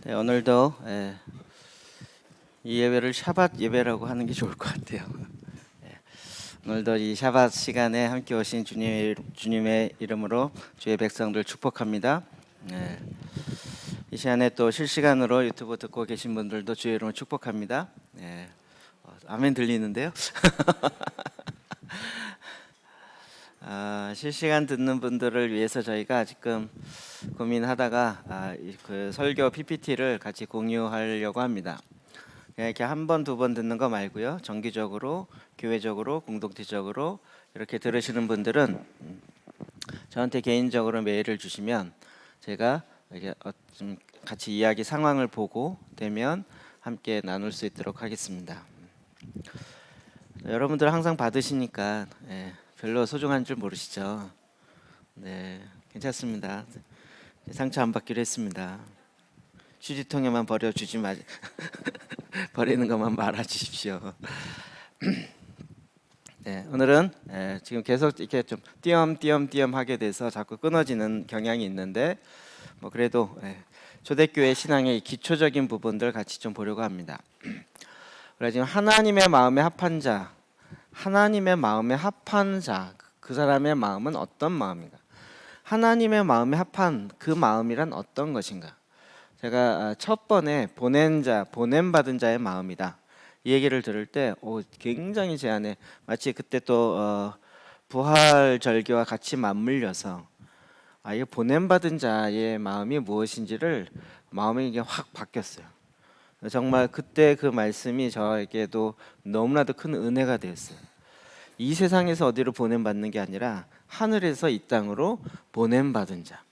네, 오늘도 이 예배를 샤밧 예배라고 하는 게 좋을 것 같아요. 오늘도 이 샤밧 시간에 함께 오신 주님의 이름으로 주의 백성들 축복합니다. 이 시간에 또 실시간으로 유튜브 듣고 계신 분들도 주의 이름으로 축복합니다. 아멘 들리는데요? 실시간 듣는 분들을 위해서 저희가 지금 고민하다가 그 설교 PPT를 같이 공유하려고 합니다. 그냥 이렇게 한 번, 두 번 듣는 거 말고요. 정기적으로, 교회적으로, 공동체적으로 이렇게 들으시는 분들은 저한테 개인적으로 메일을 주시면 제가 이렇게 좀 같이 이야기 상황을 보고 되면 함께 나눌 수 있도록 하겠습니다. 여러분들 항상 받으시니까 별로 소중한 줄 모르시죠? 네, 괜찮습니다. 상처 안 받기로 했습니다. 휴지통에만 버려주지 마. 버리는 것만 말아주십시오. 네, 오늘은 지금 계속 이렇게 좀 띄엄띄엄 하게 돼서 자꾸 끊어지는 경향이 있는데 뭐 그래도 초대교회 신앙의 기초적인 부분들 같이 좀 보려고 합니다. 그래 지금 하나님의 마음에 합한 자, 그 사람의 마음은 어떤 마음인가? 하나님의 마음에 합한 그 마음이란 어떤 것인가? 제가 첫 번에 보냄받은 자의 마음이다. 이 얘기를 들을 때 굉장히 제 안에 마치 그때 또 부활 절기와 같이 맞물려서 이 보냄받은 자의 마음이 무엇인지를 마음이 이게 확 바뀌었어요. 정말 그때 그 말씀이 저에게도 너무나도 큰 은혜가 되었어요. 이 세상에서 어디로 보냄받는 게 아니라 하늘에서 이 땅으로 보냄받은 자.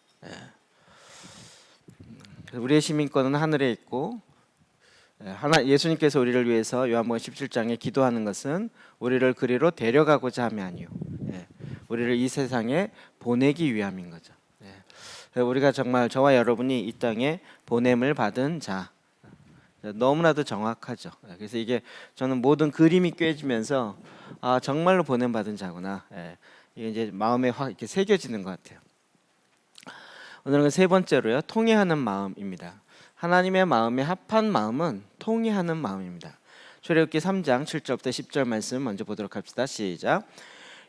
우리의 시민권은 하늘에 있고 예수님께서 우리를 위해서 요한복음 17장에 기도하는 것은 우리를 그리로 데려가고자 함이 아니요 우리를 이 세상에 보내기 위함인 거죠. 우리가 정말 저와 여러분이 이 땅에 보냄을 받은 자, 너무나도 정확하죠. 그래서 이게 저는 모든 그림이 꿰지면서 정말로 보냄받은 자구나. 이게 이제 마음에 확 이렇게 새겨지는 것 같아요. 오늘은 세 번째로요, 통회하는 마음입니다. 하나님의 마음에 합한 마음은 통회하는 마음입니다. 출애굽기 3장 7절부터 10절 말씀 먼저 보도록 합시다. 시작.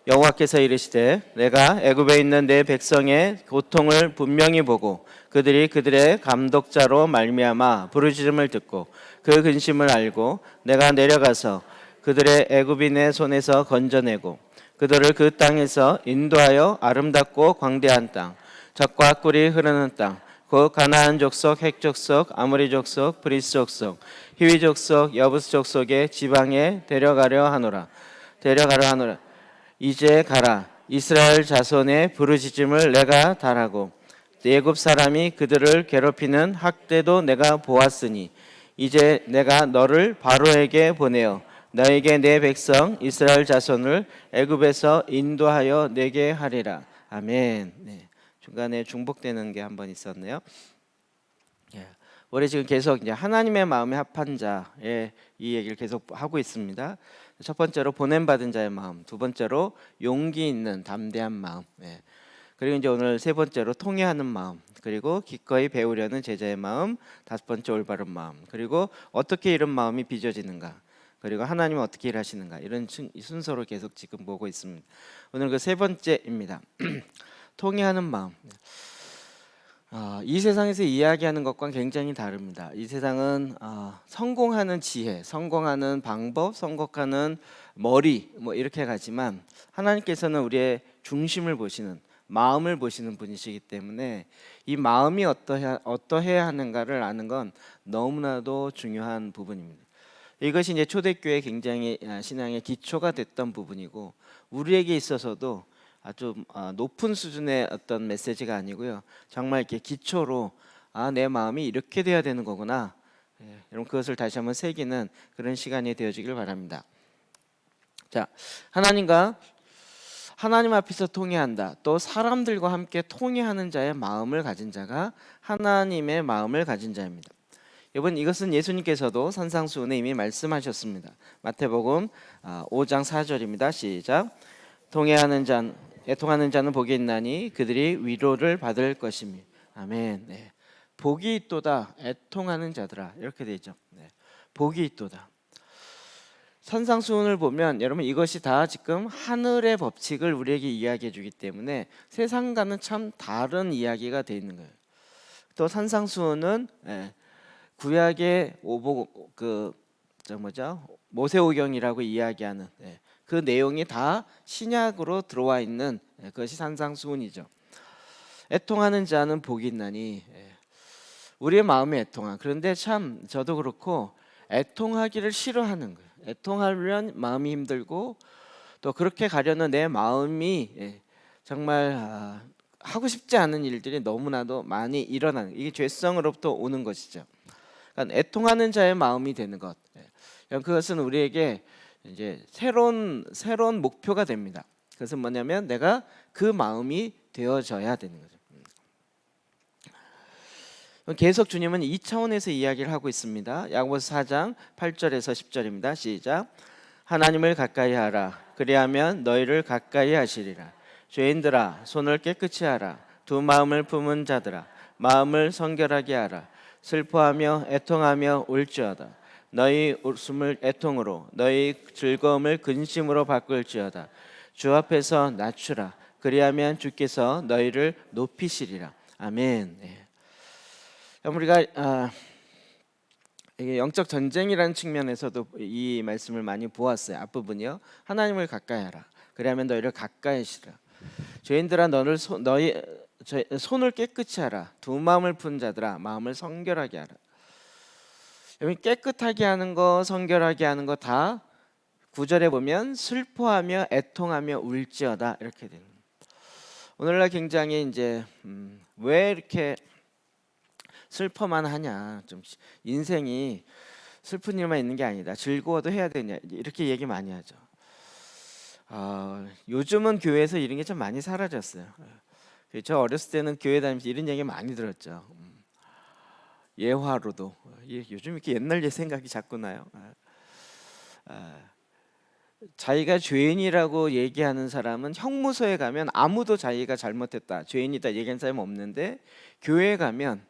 여호와께서 이르시되 내가 애굽에 있는 내 백성의 고통을 분명히 보고 그들의 감독자로 말미암아 부르짖음을 듣고 그 근심을 알고 내가 내려가서 그들의 애굽인의 손에서 건져내고 그들을 그 땅에서 인도하여 아름답고 광대한 땅 젖과 꿀이 흐르는 땅 곧 가나안 족속, 헷 족속, 아모리 족속, 브리스 족속, 히위 족속, 여부스 족속의 지방에 데려가려 하노라. 이제 가라. 이스라엘 자손의 부르짖음을 내가 달하고 애굽 사람이 그들을 괴롭히는 학대도 내가 보았으니 이제 내가 너를 바로에게 보내어 너에게 내 백성 이스라엘 자손을 애굽에서 인도하여 내게 하리라. 아멘. 네. 중간에 중복되는 게 한 번 있었네요. 우리 지금 계속 이제 하나님의 마음에 합한 자의 이 얘기를 계속 하고 있습니다. 첫 번째로 보냄받은 자의 마음, 두 번째로 용기 있는 담대한 마음, 그리고 이제 오늘 세 번째로 통회하는 마음, 그리고 기꺼이 배우려는 제자의 마음, 다섯 번째 올바른 마음, 그리고 어떻게 이런 마음이 빚어지는가, 그리고 하나님은 어떻게 일하시는가, 이런 순서로 계속 지금 보고 있습니다. 오늘 그 세 번째입니다. 통회하는 마음. 이 세상에서 이야기하는 것과는 굉장히 다릅니다. 이 세상은 성공하는 지혜, 성공하는 방법, 성공하는 머리 뭐 이렇게 가지만 하나님께서는 우리의 중심을 보시는, 마음을 보시는 분이시기 때문에 이 마음이 어떠해야 하는가를 아는 건 너무나도 중요한 부분입니다. 이것이 이제 초대교회 굉장히 신앙의 기초가 됐던 부분이고 우리에게 있어서도 아주 높은 수준의 어떤 메시지가 아니고요. 정말 이렇게 기초로 내 마음이 이렇게 돼야 되는 거구나. 여러분 그것을 다시 한번 새기는 그런 시간이 되어지길 바랍니다. 자, 하나님 앞에서 통회한다. 또 사람들과 함께 통회하는 자의 마음을 가진 자가 하나님의 마음을 가진 자입니다. 여러분 이것은 예수님께서도 산상수훈에 이미 말씀하셨습니다. 마태복음 5장 4절입니다. 시작. 애통하는 자는 복이 있나니 그들이 위로를 받을 것이며. 아멘. 복이 있도다 애통하는 자들아, 이렇게 되죠. 네. 복이 있도다. 산상수훈을 보면 여러분 이것이 다 지금 하늘의 법칙을 우리에게 이야기해 주기 때문에 세상과는 참 다른 이야기가 돼 있는 거예요. 또 산상수훈은 구약의 오복 저 뭐죠? 모세오경이라고 이야기하는 그 내용이 다 신약으로 들어와 있는 그것이 산상수훈이죠. 애통하는 자는 복이 있나니. 우리의 마음이 애통한. 그런데 참 저도 그렇고 애통하기를 싫어하는 거예요. 애통하면 마음이 힘들고 또 그렇게 가려는 내 마음이 정말 하고 싶지 않은 일들이 너무나도 많이 일어나는, 이게 죄성으로부터 오는 것이죠. 그러니까 애통하는 자의 마음이 되는 것, 그것은 우리에게 이제 새로운 목표가 됩니다. 그것은 뭐냐면 내가 그 마음이 되어져야 되는 거죠. 계속 주님은 이 차원에서 이야기를 하고 있습니다. 야고보서 4장 8절에서 10절입니다. 시작. 하나님을 가까이 하라. 그리하면 너희를 가까이 하시리라. 죄인들아 손을 깨끗이 하라. 두 마음을 품은 자들아 마음을 성결하게 하라. 슬퍼하며 애통하며 울지어다. 너희 웃음을 애통으로 너희 즐거움을 근심으로 바꿀지어다. 주 앞에서 낮추라. 그리하면 주께서 너희를 높이시리라. 아멘. 우리가 이게 영적 전쟁이라는 측면에서도 이 말씀을 많이 보았어요. 앞부분이요. 하나님을 가까이 하라. 그리하면 너희를 가까이 하시라. 죄인들아 너희 손을 깨끗이 하라. 두 마음을 푼 자들아 마음을 성결하게 하라. 여러분 깨끗하게 하는 거, 성결하게 하는 거 다 9절에 보면 슬퍼하며 애통하며 울지어다 이렇게 됩니다. 오늘날 굉장히 이제 왜 이렇게 슬퍼만 하냐, 좀 인생이 슬픈 일만 있는 게 아니다, 즐거워도 해야 되냐, 이렇게 얘기 많이 하죠. 요즘은 교회에서 이런 게 좀 많이 사라졌어요. 저 어렸을 때는 교회 다니면서 이런 얘기 많이 들었죠. 예화로도 요즘 이렇게 옛날 생각이 자꾸 나요. 자기가 죄인이라고 얘기하는 사람은 형무소에 가면 아무도 자기가 잘못했다, 죄인이다 얘기하는 사람이 없는데 교회에 가면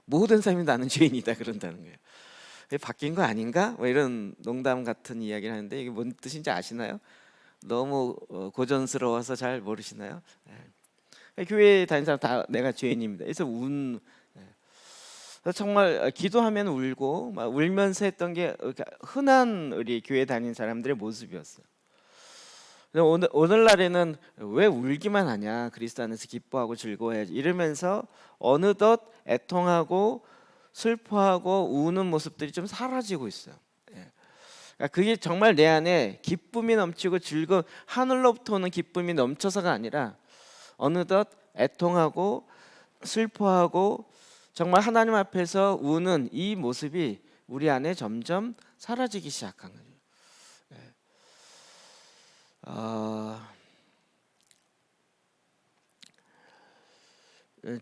모든 사람이 나는 죄인이다 그런다는 거예요. 바뀐 거 아닌가? 뭐 이런 농담 같은 이야기를 하는데 이게 뭔 뜻인지 아시나요? 너무 고전스러워서 잘 모르시나요? 교회 다니는 사람 다 내가 죄인입니다. 그래서 정말 기도하면 울고 막 울면서 했던 게 흔한 우리 교회 다니는 사람들의 모습이었어요. 오늘날에는 왜 울기만 하냐, 그리스도 안에서 기뻐하고 즐거워야지 이러면서 어느덧 애통하고 슬퍼하고 우는 모습들이 좀 사라지고 있어요. 그러니까 그게 정말 내 안에 기쁨이 넘치고 즐거운 하늘로부터 오는 기쁨이 넘쳐서가 아니라 어느덧 애통하고 슬퍼하고 정말 하나님 앞에서 우는 이 모습이 우리 안에 점점 사라지기 시작한 거죠.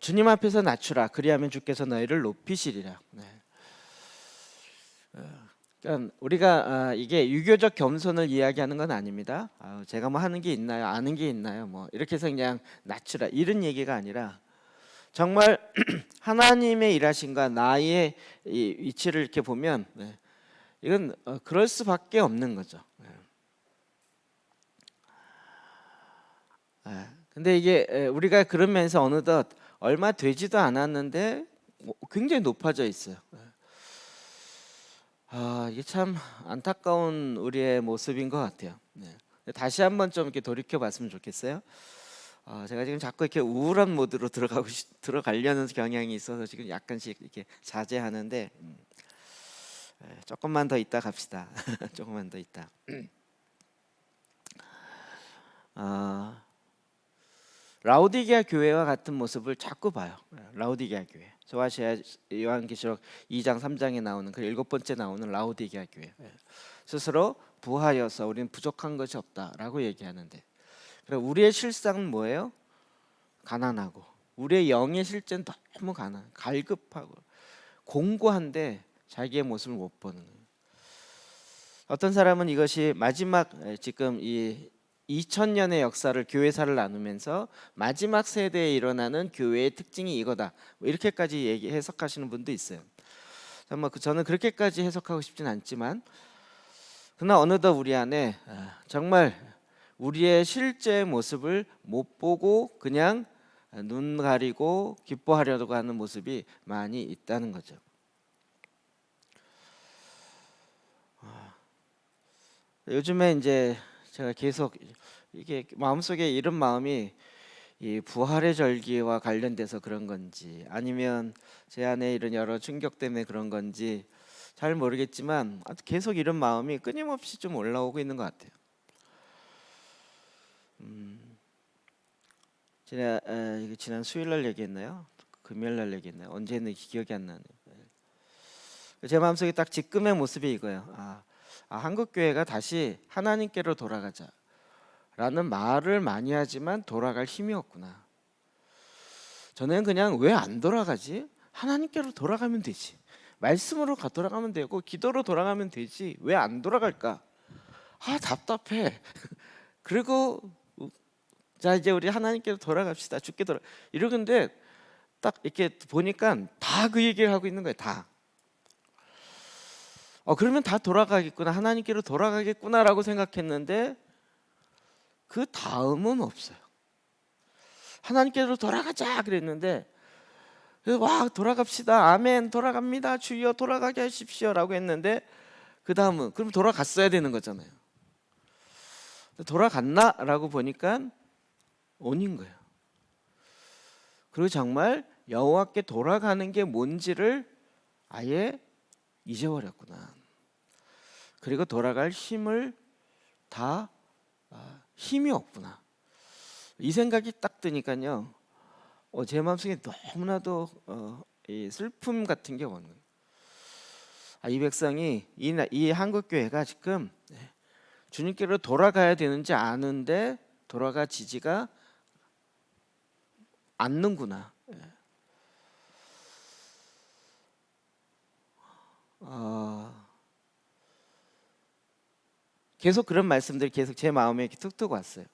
주님 앞에서 낮추라. 그리하면 주께서 너희를 높이시리라. 그러니까 우리가 이게 유교적 겸손을 이야기하는 건 아닙니다. 제가 뭐 하는 게 있나요? 아는 게 있나요? 뭐 이렇게 해서 그냥 낮추라 이런 얘기가 아니라 정말 하나님의 일하심과 나의 이 위치를 이렇게 보면 이건 그럴 수밖에 없는 거죠. 근데 이게 우리가 그러면서 어느덧 얼마 되지도 않았는데 굉장히 높아져 있어요. 이게 참 안타까운 우리의 모습인 것 같아요. 다시 한번 좀 이렇게 돌이켜 봤으면 좋겠어요. 제가 지금 자꾸 이렇게 우울한 모드로 들어가려는 경향이 있어서 지금 약간씩 이렇게 자제하는데 조금만 더 있다 갑시다. 조금만 더 있다. 라오디게아 교회와 같은 모습을 자꾸 봐요. 라오디게아 교회. 소아시아 요한계시록 2장 3장에 나오는 그 7번째 나오는 라오디게아 교회. 스스로 부하여서 우리는 부족한 것이 없다라고 얘기하는데, 그럼 우리의 실상은 뭐예요? 가난하고 우리의 영의 실제는 너무 갈급하고 공고한데 자기의 모습을 못 보는 거예요. 어떤 사람은 이것이 마지막 지금 이 2000년의 역사를 교회사를 나누면서 마지막 세대에 일어나는 교회의 특징이 이거다. 뭐 이렇게까지 해석하시는 분도 있어요. 저는 그렇게까지 해석하고 싶진 않지만, 그러나 어느덧 우리 안에 정말 우리의 실제 모습을 못 보고 그냥 눈 가리고 기뻐하려고 하는 모습이 많이 있다는 거죠. 요즘에 이제 제가 계속 이게 마음속에 이런 마음이 이 부활의 절기와 관련돼서 그런 건지 아니면 제 안에 이런 여러 충격 때문에 그런 건지 잘 모르겠지만 계속 이런 마음이 끊임없이 좀 올라오고 있는 것 같아요. 지난 수요일 날 얘기했나요? 금요일 날 얘기했나요? 언제 했는지 기억이 안 나네요. 제 마음속에 딱 지금의 모습이 이거예요. 한국 교회가 다시 하나님께로 돌아가자라는 말을 많이 하지만 돌아갈 힘이 없구나. 저는 그냥 왜 안 돌아가지? 하나님께로 돌아가면 되지. 말씀으로 돌아가면 되고 기도로 돌아가면 되지. 왜 안 돌아갈까? 답답해. 그리고 자 이제 우리 하나님께로 돌아갑시다. 죽게 이러는데 딱 이렇게 보니까 다 그 얘기를 하고 있는 거예요. 다. 그러면 다 돌아가겠구나. 하나님께로 돌아가겠구나라고 생각했는데 그 다음은 없어요. 하나님께로 돌아가자 그랬는데 와 돌아갑시다. 아멘 돌아갑니다. 주여 돌아가게 하십시오라고 했는데 그 다음은 그럼 돌아갔어야 되는 거잖아요. 돌아갔나라고 보니까 온인 거예요. 그리고 정말 여호와께 돌아가는 게 뭔지를 아예 잊어버렸구나. 그리고 돌아갈 힘을 다 힘이 없구나. 이 생각이 딱 드니까요. 제 마음속에 너무나도 이 슬픔 같은 게 오는 거예요. 이 백성이 이 한국 교회가 지금 주님께로 돌아가야 되는지 아는데 돌아가지지가 않는구나. 계속 그런 말씀들이 계속 제 마음에 이렇게 툭툭 왔어요.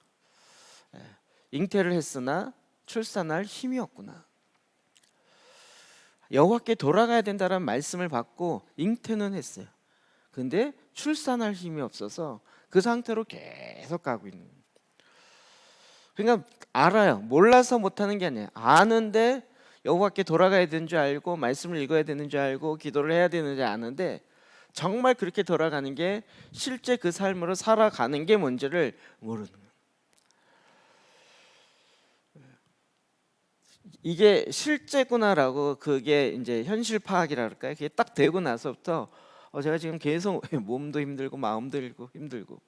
잉태를 했으나 출산할 힘이 없구나. 여호와께 돌아가야 된다는 말씀을 받고 잉태는 했어요. 근데 출산할 힘이 없어서 그 상태로 계속 가고 있는 거예요. 그러니까 알아요. 몰라서 못하는 게 아니에요. 아는데 여호와께 돌아가야 되는 줄 알고 말씀을 읽어야 되는 줄 알고 기도를 해야 되는 줄 아는데 정말 그렇게 돌아가는 게 실제 그 삶으로 살아가는 게 뭔지를 모르는 거예요. 이게 실제구나라고 그게 이제 현실 파악이라 그럴까요? 그게 딱 되고 나서부터 제가 지금 계속 몸도 힘들고 마음도 힘들고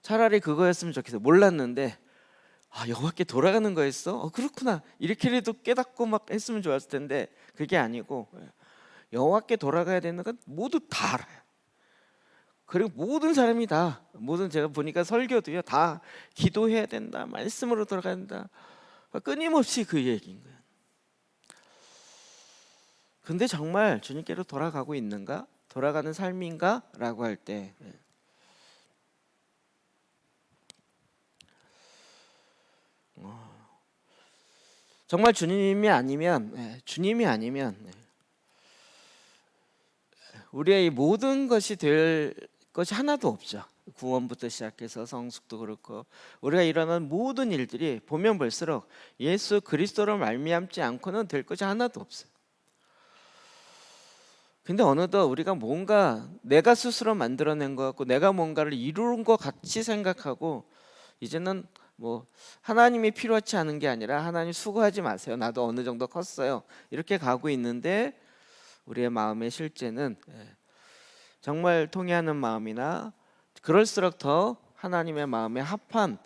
차라리 그거였으면 좋겠어요. 몰랐는데 여호와께 돌아가는 거였어? 그렇구나. 이렇게라도 깨닫고 막 했으면 좋았을 텐데 그게 아니고 여호와께 돌아가야 되는 건 모두 다 알아요. 그리고 모든 사람이 다 제가 보니까 설교도요 다 기도해야 된다. 말씀으로 돌아가야 된다. 끊임없이 그 얘기인 거예요. 근데 정말 주님께로 돌아가고 있는가? 돌아가는 삶인가? 라고 할 때 정말 주님이 아니면 우리의 모든 것이 될 것이 하나도 없죠. 구원부터 시작해서 성숙도 그렇고 우리가 일어나는 모든 일들이 보면 볼수록 예수 그리스도로 말미암지 않고는 될 것이 하나도 없어요. 근데 어느덧 우리가 뭔가 내가 스스로 만들어낸 것 같고 내가 뭔가를 이룬 것 같이 생각하고 이제는 뭐 하나님이 필요하지 않은 게 아니라 하나님 수고하지 마세요. 나도 어느 정도 컸어요. 이렇게 가고 있는데 우리의 마음의 실제는 정말 통회하는 마음이나 그럴수록 더 하나님의 마음에 합한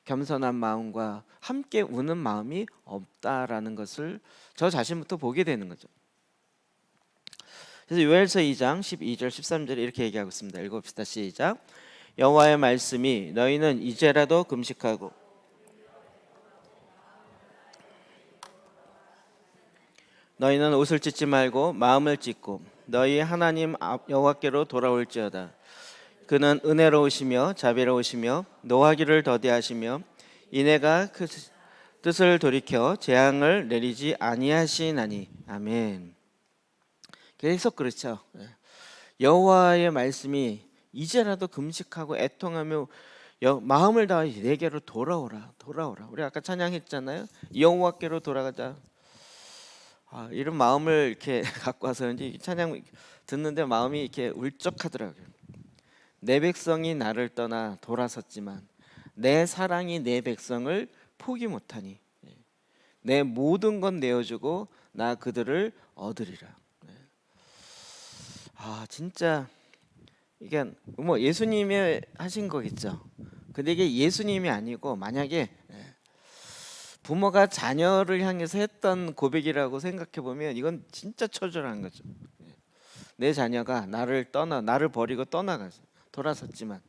겸손한 마음과 함께 우는 마음이 없다라는 것을 저 자신부터 보게 되는 거죠. 그래서 요엘서 2장 12절 13절에 이렇게 얘기하고 있습니다. 읽어봅시다. 시작. 여호와의 말씀이 너희는 이제라도 금식하고 너희는 옷을 찢지 말고 마음을 찢고 너희 하나님 여호와께로 돌아올지어다. 그는 은혜로우시며 자비로우시며 노하기를 더디하시며 이내가 그 뜻을 돌이켜 재앙을 내리지 아니하시나니. 아멘. 계속 그렇죠. 여호와의 말씀이 이제라도 금식하고 애통하며 마음을 다해 내게로 돌아오라. 우리 아까 찬양했잖아요. 여호와께로 돌아가자. 이런 마음을 이렇게 갖고 와서 그런지 찬양 듣는데 마음이 이렇게 울적하더라고요. 내 백성이 나를 떠나 돌아섰지만 내 사랑이 내 백성을 포기 못하니 내 모든 건 내어주고 나 그들을 얻으리라. 진짜 이게 뭐 예수님이 하신 거겠죠. 근데 이게 예수님이 아니고 만약에 부모가 자녀를 향해서 했던 고백이라고 생각해 보면 이건 진짜 처절한 거죠. 내 자녀가 나를 버리고 떠나가서 돌아섰지만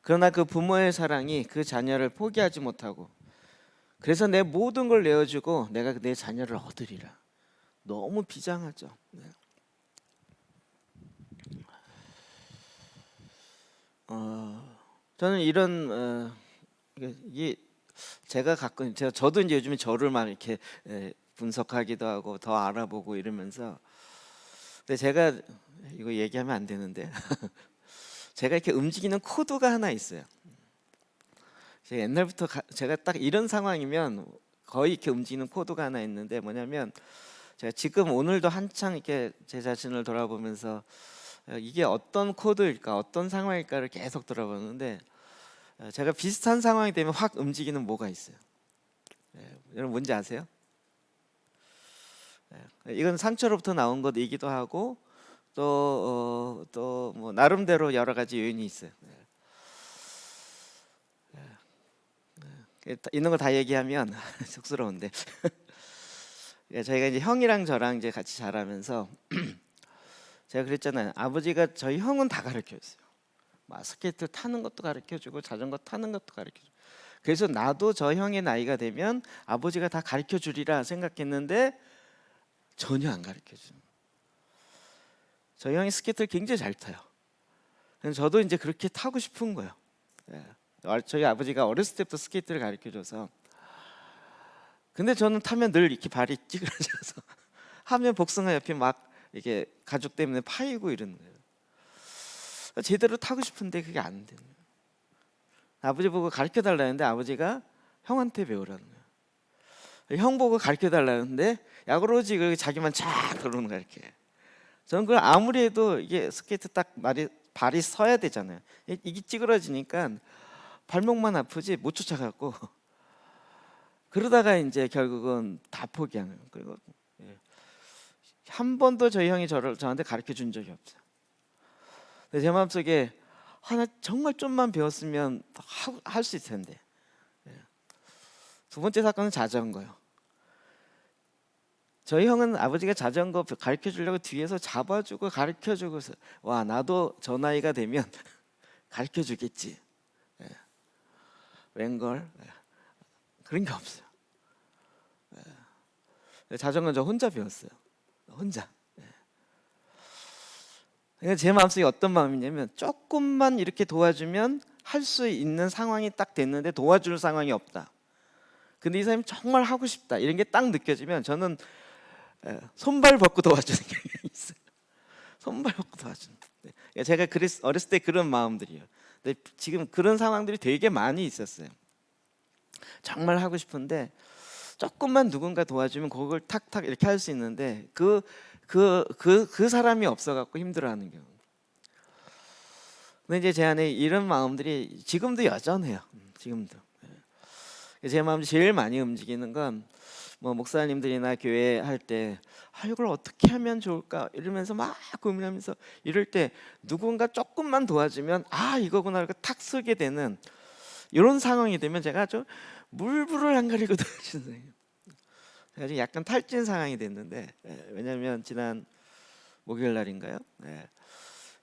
그러나 그 부모의 사랑이 그 자녀를 포기하지 못하고 그래서 내 모든 걸 내어주고 내가 내 자녀를 얻으리라. 너무 비장하죠. 저는 이런 이게 저도 이제 요즘에 저를 막 이렇게 분석하기도 하고 더 알아보고 이러면서 근데 제가 이거 얘기하면 안 되는데 제가 이렇게 움직이는 코드가 하나 있어요. 제가 옛날부터 제가 딱 이런 상황이면 거의 이렇게 움직이는 코드가 하나 있는데 뭐냐면 제가 지금 오늘도 한창 이렇게 제 자신을 돌아보면서 이게 어떤 코드일까 어떤 상황일까를 계속 돌아보는데 제가 비슷한 상황이 되면 확 움직이는 뭐가 있어요. 여러분 뭔지 아세요? 이건 상처로부터 나온 것이기도 하고 또 뭐 나름대로 여러 가지 요인이 있어요. 있는 거 다 얘기하면 쑥스러운데 저희가 이제 형이랑 저랑 이제 같이 자라면서 제가 그랬잖아요. 아버지가 저희 형은 다 가르쳐줬어요. 막 스케이트 타는 것도 가르쳐주고 자전거 타는 것도 가르쳐주고 그래서 나도 저 형의 나이가 되면 아버지가 다 가르쳐주리라 생각했는데 전혀 안 가르쳐줘요. 저희 형이 스케이트를 굉장히 잘 타요. 그래서 저도 이제 그렇게 타고 싶은 거예요. 저희 아버지가 어렸을 때부터 스케이트를 가르쳐줘서 근데 저는 타면 늘 이렇게 발이 찌그러져서 하면 복숭아 옆에 막 이게 가죽 때문에 파이고 이러는 거예요. 제대로 타고 싶은데 그게 안 되는 거예요. 아버지 보고 가르쳐 달라는데 아버지가 형한테 배우라는 거예요. 형 보고 가르쳐 달라는데 야 그러지 자기만 쫙 그러는 거야 이렇게. 저는 그걸 아무리 해도 이게 스케이트 딱 발이 서야 되잖아요. 이게 찌그러지니까 발목만 아프지 못 쫓아가고 그러다가 이제 결국은 다 포기하는 거예요. 그리고 한 번도 저희 형이 저한테 가르쳐 준 적이 없어요. 제 마음속에 하나 정말 좀만 배웠으면 할 수 있을 텐데. 두 번째 사건은 자전거요. 저희 형은 아버지가 자전거 가르쳐 주려고 뒤에서 잡아주고 가르쳐 주고서 와 나도 저 나이가 되면 가르쳐 주겠지. 웬걸 그런 게 없어요. 자전거는 저 혼자 배웠어요. 혼자. 그러니까 제 마음속에 어떤 마음이냐면 조금만 이렇게 도와주면 할 수 있는 상황이 딱 됐는데 도와줄 상황이 없다. 근데 이 사람이 정말 하고 싶다 이런 게 딱 느껴지면 저는 손발 벗고 도와주는 경향이 있어요. 손발 벗고 도와주는. 제가 어렸을 때 그런 마음들이에요. 근데 지금 그런 상황들이 되게 많이 있었어요. 정말 하고 싶은데 조금만 누군가 도와주면 그걸 탁탁 이렇게 할 수 있는데 그 사람이 없어갖고 힘들어하는 경우. 근데 이제 제 안에 이런 마음들이 지금도 여전해요. 지금도. 제 마음이 제일 많이 움직이는 건 뭐 목사님들이나 교회 할 때 이걸 어떻게 하면 좋을까 이러면서 막 고민하면서 이럴 때 누군가 조금만 도와주면 이거구나 이렇게 탁 쓰게 되는 이런 상황이 되면 제가 좀 물불을 안 가리고 도와주는 거예요. 제가 지금 약간 탈진 상황이 됐는데 왜냐하면 지난 목요일 날인가요?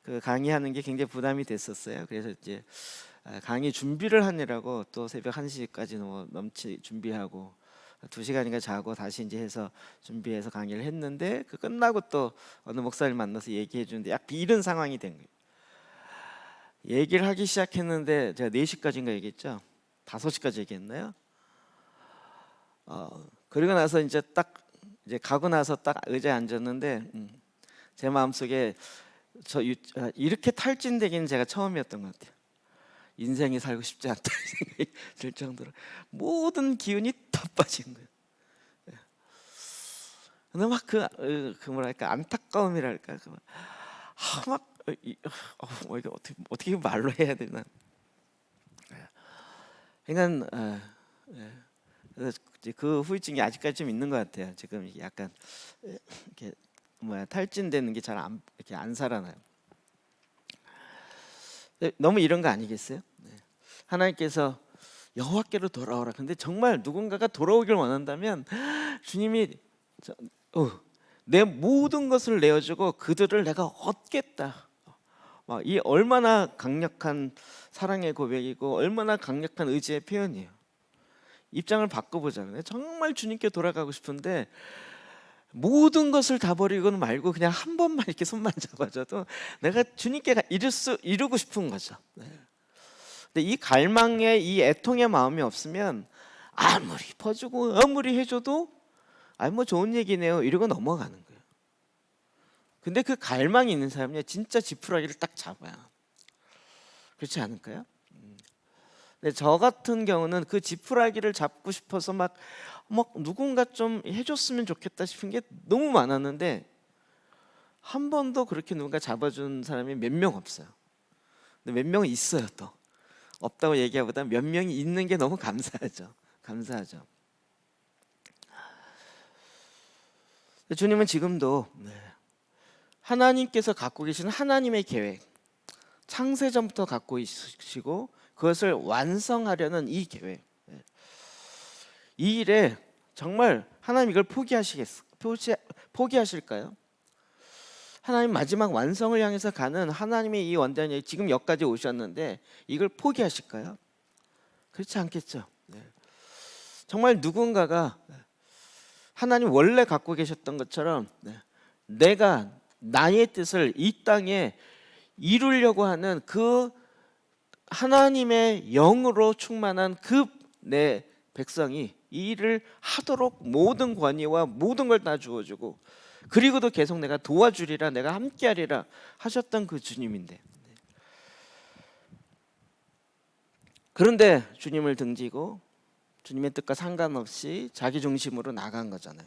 그 강의하는 게 굉장히 부담이 됐었어요. 그래서 이제 강의 준비를 하느라고 또 새벽 1시까지 넘치 준비하고 2시간인가 자고 다시 이제 해서 준비해서 강의를 했는데 그 끝나고 또 어느 목사를 만나서 얘기해 주는데 약 이런 상황이 된 거예요. 얘기를 하기 시작했는데 제가 4시까지인가 얘기했죠. 5시까지 얘기했나요? 그리고 나서 이제 딱 이제 가고 나서 딱 의자에 앉았는데 제 마음속에 이렇게 탈진되기는 제가 처음이었던 것 같아요. 인생이 살고 싶지 않다 생각이 들 정도로 모든 기운이 다 빠진 거예요. 근데 막 그 뭐랄까 안타까움이랄까 이게 어떻게 말로 해야 되나. 그러니까 그래서 그 후유증이 아직까지 좀 있는 것 같아요. 지금 약간 이렇게 탈진되는 게 잘 이렇게 안 살아나요. 너무 이런 거 아니겠어요? 하나님께서 여호와께로 돌아오라. 근데 정말 누군가가 돌아오길 원한다면 주님이 내 모든 것을 내어주고 그들을 내가 얻겠다. 이 얼마나 강력한 사랑의 고백이고 얼마나 강력한 의지의 표현이에요. 입장을 바꿔보자. 정말 주님께 돌아가고 싶은데 모든 것을 다 버리고는 말고 그냥 한 번만 이렇게 손만 잡아줘도 내가 주님께 이루고 싶은 거죠. 근데 이 갈망에 이 애통의 마음이 없으면 아무리 퍼주고 아무리 해줘도 뭐 좋은 얘기네요 이러고 넘어가는 거예요. 근데 그 갈망이 있는 사람이 진짜 지푸라기를 딱 잡아요. 그렇지 않을까요? 근데 저 같은 경우는 그 지푸라기를 잡고 싶어서 막 누군가 좀 해줬으면 좋겠다 싶은 게 너무 많았는데 한 번도 그렇게 누군가 잡아준 사람이 몇 명 없어요. 근데 몇 명은 있어요. 또 없다고 얘기하보다 몇 명이 있는 게 너무 감사하죠. 주님은 지금도 하나님께서 갖고 계신 하나님의 계획, 창세전부터 갖고 있으시고 그것을 완성하려는 이 계획, 이 일에 정말 하나님 이걸 포기하실까요? 하나님 마지막 완성을 향해서 가는 하나님의 이 원대한 일, 지금 여기까지 오셨는데 이걸 포기하실까요? 그렇지 않겠죠. 정말 누군가가 하나님 원래 갖고 계셨던 것처럼 내가 나의 뜻을 이 땅에 이루려고 하는 그 하나님의 영으로 충만한 그 내 백성이 이 일을 하도록 모든 권위와 모든 걸 다 주어주고 그리고도 계속 내가 도와주리라 내가 함께하리라 하셨던 그 주님인데 그런데 주님을 등지고 주님의 뜻과 상관없이 자기 중심으로 나간 거잖아요.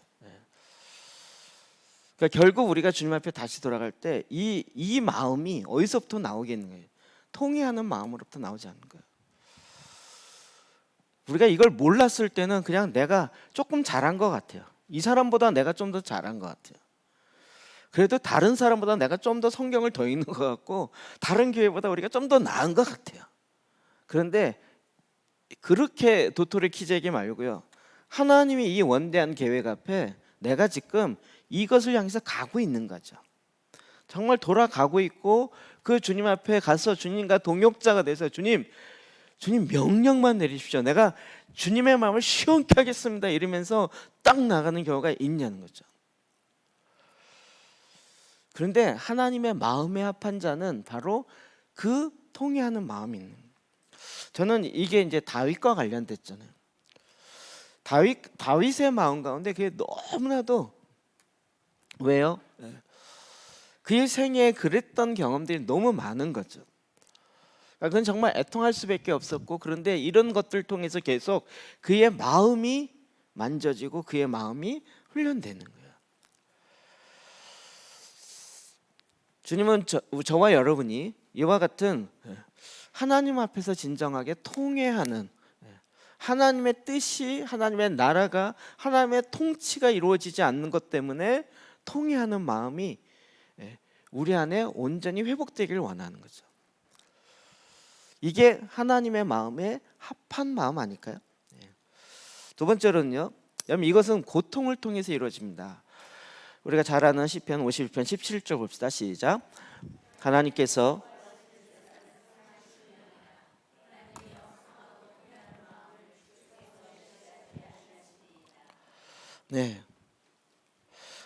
그러니까 결국 우리가 주님 앞에 다시 돌아갈 때 이 마음이 어디서부터 나오겠는 거예요? 통회하는 마음으로부터 나오지 않는 거예요. 우리가 이걸 몰랐을 때는 그냥 내가 조금 잘한 것 같아요. 이 사람보다 내가 좀 더 잘한 것 같아요. 그래도 다른 사람보다 내가 좀 더 성경을 더 읽는 것 같고 다른 교회보다 우리가 좀 더 나은 것 같아요. 그런데 그렇게 도토리 키재기 말고요. 하나님의 이 원대한 계획 앞에 내가 지금 이것을 향해서 가고 있는 거죠. 정말 돌아가고 있고 그 주님 앞에 가서 주님과 동역자가 돼서 주님 명령만 내리십시오. 내가 주님의 마음을 시원케 하겠습니다. 이러면서 딱 나가는 경우가 있냐는 거죠. 그런데 하나님의 마음에 합한 자는 바로 그 통회하는 마음이 있는 거예요. 저는 이게 이제 다윗과 관련됐잖아요. 다윗의 마음 가운데 그게 너무나도 왜요? 그의 생애에 그랬던 경험들이 너무 많은 거죠. 그건 정말 애통할 수밖에 없었고 그런데 이런 것들 통해서 계속 그의 마음이 만져지고 그의 마음이 훈련되는 거예요. 주님은 저와 여러분이 이와 같은 하나님 앞에서 진정하게 통회하는 하나님의 뜻이 하나님의 나라가 하나님의 통치가 이루어지지 않는 것 때문에 통회하는 마음이 우리 안에 온전히 회복되기를 원하는 거죠. 이게 하나님의 마음에 합한 마음 아닐까요? 두 번째로는요. 여러분 이것은 고통을 통해서 이루어집니다. 우리가 잘 아는 시편 51편 17절 봅시다. 시작. 하나님께서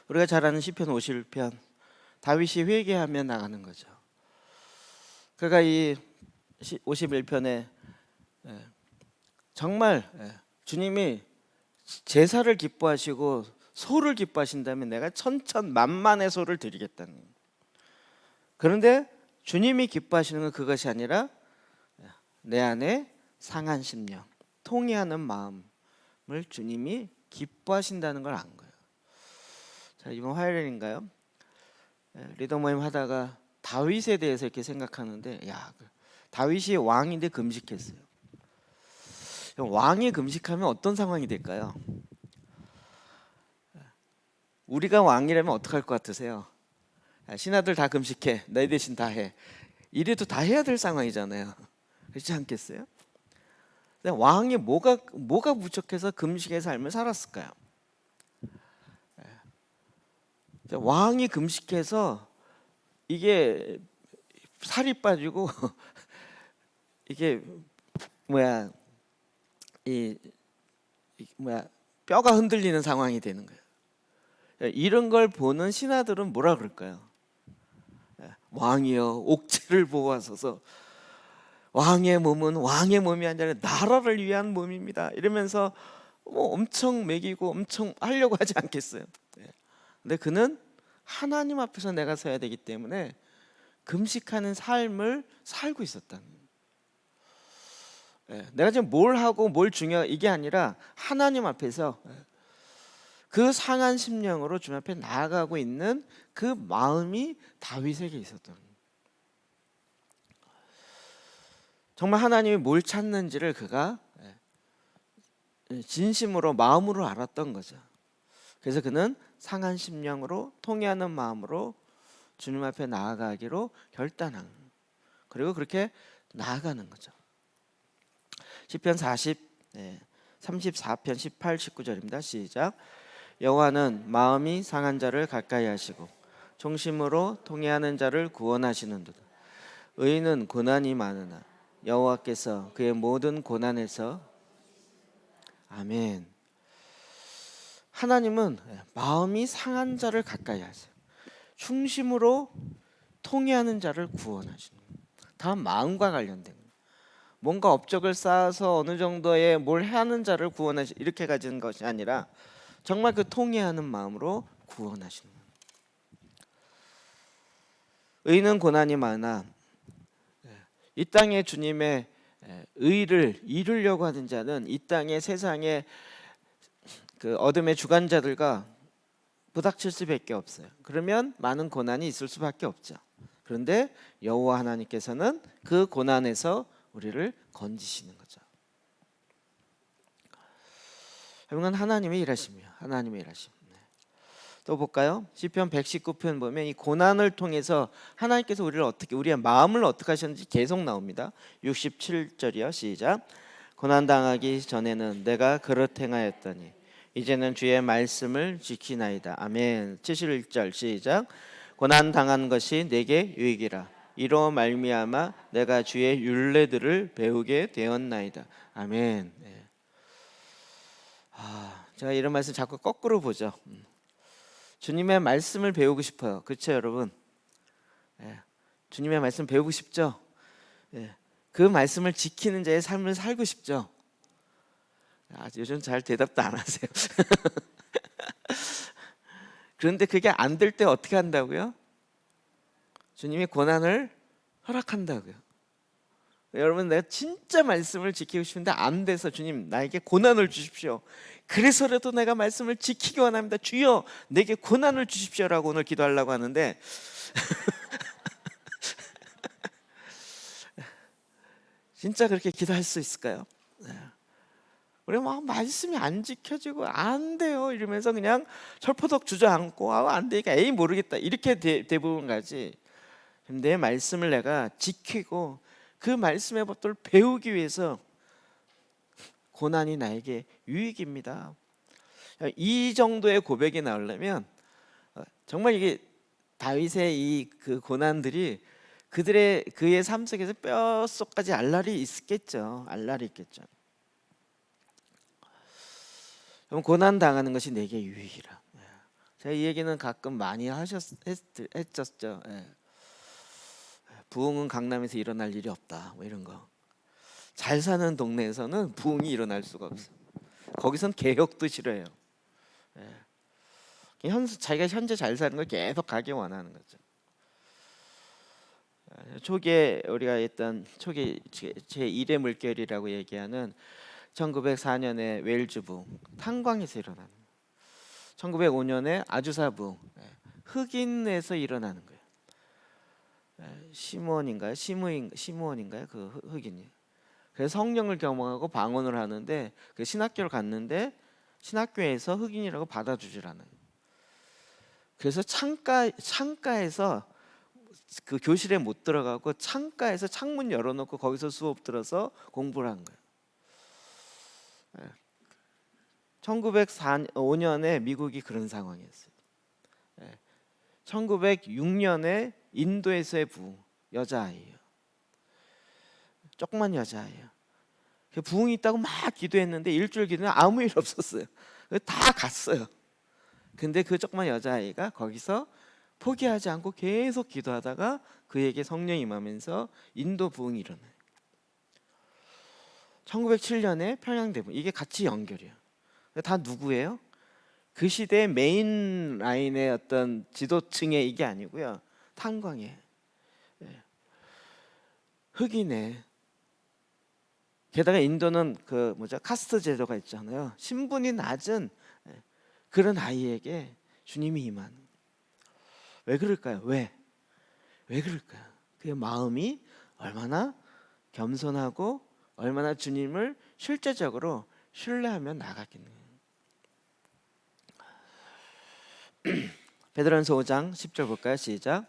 우리가 잘 아는 시편 51편 다윗이 회개하며 나가는 거죠. 그가 이 51편에 정말 주님이 제사를 기뻐하시고 소를 기뻐하신다면 내가 천천만만의 소를 드리겠다는 거예요. 그런데 주님이 기뻐하시는 건 그것이 아니라 내 안에 상한 심령, 통회하는 마음을 주님이 기뻐하신다는 걸 안 거예요. 자, 이번 화요일인가요? 리더 모임 하다가 다윗에 대해서 이렇게 생각하는데, 다윗이 왕인데 금식했어요. 왕이 금식하면 어떤 상황이 될까요? 우리가 왕이라면 어떡할 것 같으세요? 신하들 다 금식해, 내 대신 다 해. 이래도 다 해야 될 상황이잖아요. 그렇지 않겠어요? 왕이 뭐가 부족해서 금식의 삶을 살았을까요? 왕이 금식해서 이게 살이 빠지고 이게 뼈가 흔들리는 상황이 되는 거예요. 이런 걸 보는 신하들은 뭐라 그럴까요? 왕이여 옥체를 보아소서. 왕의 몸은 왕의 몸이 아니라 나라를 위한 몸입니다. 이러면서 엄청 먹이고 엄청 하려고 하지 않겠어요? 근데 그는 하나님 앞에서 내가 서야 되기 때문에 금식하는 삶을 살고 있었다는 거예요. 내가 지금 뭘 하고 뭘 중요 이게 아니라 하나님 앞에서 그 상한 심령으로 주님 앞에 나아가고 있는 그 마음이 다윗에게 있었던 거예요. 정말 하나님이 뭘 찾는지를 그가 진심으로 마음으로 알았던 거죠. 그래서 그는 상한 심령으로 통회하는 마음으로 주님 앞에 나아가기로 결단한 거예요. 그리고 그렇게 나아가는 거죠. 시편 34편 18, 19절입니다. 시작. 여호와는 마음이 상한 자를 가까이 하시고忠심으로 통회하는 자를 구원하시는도다. 의인은 고난이 많으나 여호와께서 그의 모든 고난에서 아멘. 하나님은 마음이 상한 자를 가까이 하세요. 충심으로 통회하는 자를 구원하시는 거예요. 다 마음과 관련된 거예요. 뭔가 업적을 쌓아서 어느 정도의 뭘 하는 자를 구원하시 이렇게 가지는 것이 아니라 정말 그 통회하는 마음으로 구원하시는 거예요. 의인은 고난이 많아 이 땅에 주님의 의를 이루려고 하는 자는 이 땅의 세상의 그 어둠의 주관자들과 부닥칠 수밖에 없어요. 그러면 많은 고난이 있을 수밖에 없죠. 그런데 여호와 하나님께서는 그 고난에서 우리를 건지시는 거죠. 이건 하나님의 일하십니다. 하나님의 일하심. 또 볼까요? 시편 119편 보면 이 고난을 통해서 하나님께서 우리의 마음을 어떻게 하셨는지 계속 나옵니다. 67절이요. 시작. 고난 당하기 전에는 내가 그릇 행하였더니 이제는 주의 말씀을 지키나이다. 아멘. 71절 시작. 고난 당한 것이 내게 유익이라. 이로 말미암아 내가 주의 율례들을 배우게 되었나이다. 아멘. 제가 이런 말씀 자꾸 거꾸로 보죠. 주님의 말씀을 배우고 싶어요. 그렇죠, 여러분? 주님의 말씀 배우고 싶죠? 그 말씀을 지키는 자의 삶을 살고 싶죠? 요즘 잘 대답도 안 하세요. 그런데 그게 안 될 때 어떻게 한다고요? 주님이 고난을 허락한다고요. 여러분, 내가 진짜 말씀을 지키고 싶은데 안 돼서 주님 나에게 고난을 주십시오. 그래서라도 내가 말씀을 지키기 원합니다. 주여 내게 고난을 주십시오라고 오늘 기도하려고 하는데 진짜 그렇게 기도할 수 있을까요? 우리 막 말씀이 안 지켜지고 안 돼요 이러면서 그냥 철포덕 주저앉고 안 되니까 에이 모르겠다 이렇게 대부분 가지. 내 말씀을 내가 지키고 그 말씀의 법도를 배우기 위해서 고난이 나에게 유익입니다. 이 정도의 고백이 나오려면 정말 이게 다윗의 이 그 고난들이 그의 삶 속에서 뼛속까지 알랄이 있겠죠. 알랄이 있겠죠. 그럼 고난 당하는 것이 내게 유익이라. 제가 이 얘기는 가끔 많이 했었죠. 부흥은 강남에서 일어날 일이 없다. 뭐 이런 거. 잘 사는 동네에서는 부흥이 일어날 수가 없어. 거기선 개혁도 싫어해요. 자기가 현재 잘 사는 걸 계속 가기 원하는 거죠. 초기에 우리가 했던 초기 제1의 물결이라고 얘기하는 1904년에 웨일즈 부흥, 탄광에서 일어나는 거예요. 1905년에 아주사 부흥, 흑인에서 일어나는 거예요. 시므원인가요? 그 흑인이. 그래서 성령을 경험하고 방언을 하는데 그 신학교를 갔는데 신학교에서 흑인이라고 받아주질 않아요. 그래서 창가에서 그 교실에 못 들어가고 창가에서 창문 열어놓고 거기서 수업 들어서 공부를 한 거예요. 1905년에 미국이 그런 상황이었어요. 1906년에 인도에서의 부흥, 여자아이예요. 조그만 여자아이예요. 부흥이 있다고 막 기도했는데 일주일 기도는 아무 일 없었어요. 다 갔어요. 근데 그 조그만 여자아이가 거기서 포기하지 않고 계속 기도하다가 그에게 성령이 임하면서 인도 부흥이 일어나요. 1907년에 평양대부, 이게 같이 연결이에요. 다 누구예요? 그 시대의 메인 라인의 어떤 지도층의 이게 아니고요. 탄광이에요. 흑인의, 게다가 인도는 그 카스트 제도가 있잖아요. 신분이 낮은 그런 아이에게 주님이 임한. 왜 그럴까요? 왜 그럴까요? 그의 마음이 얼마나 겸손하고 얼마나 주님을 실제적으로 신뢰하며 나갔겠는가. 베드로전서 5장 10절 볼까요? 시작.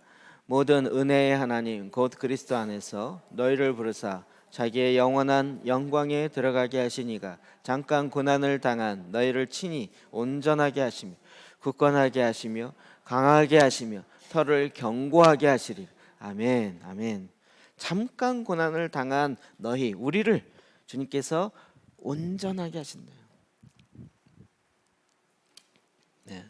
모든 은혜의 하나님 곧 그리스도 안에서 너희를 부르사 자기의 영원한 영광에 들어가게 하시니가 잠깐 고난을 당한 너희를 친히 온전하게 하시며 굳건하게 하시며 강하게 하시며 털을 견고하게 하시리. 아멘. 아멘. 잠깐 고난을 당한 너희, 우리를 주님께서 온전하게 하신대요. 네.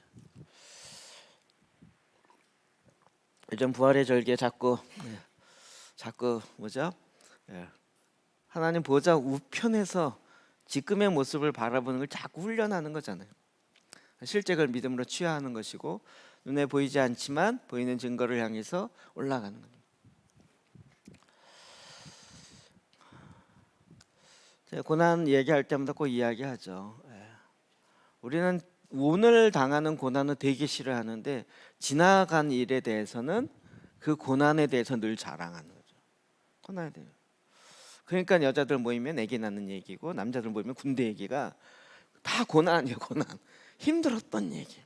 요즘 부활의 절기에 자꾸 뭐죠? 하나님 보좌 우편에서 지금의 모습을 바라보는 걸 자꾸 훈련하는 거잖아요. 실제 그걸 믿음으로 취하하는 것이고 눈에 보이지 않지만 보이는 증거를 향해서 올라가는 겁니다. 제가 고난 얘기할 때마다 꼭 이야기하죠. 우리는 오늘 당하는 고난은 되게 싫어하는데 지나간 일에 대해서는 그 고난에 대해서 늘 자랑하는 거죠. 고난에 대해서. 그러니까 여자들 모이면 아기 낳는 얘기고 남자들 모이면 군대 얘기가 다 고난이에요. 고난. 힘들었던 얘기.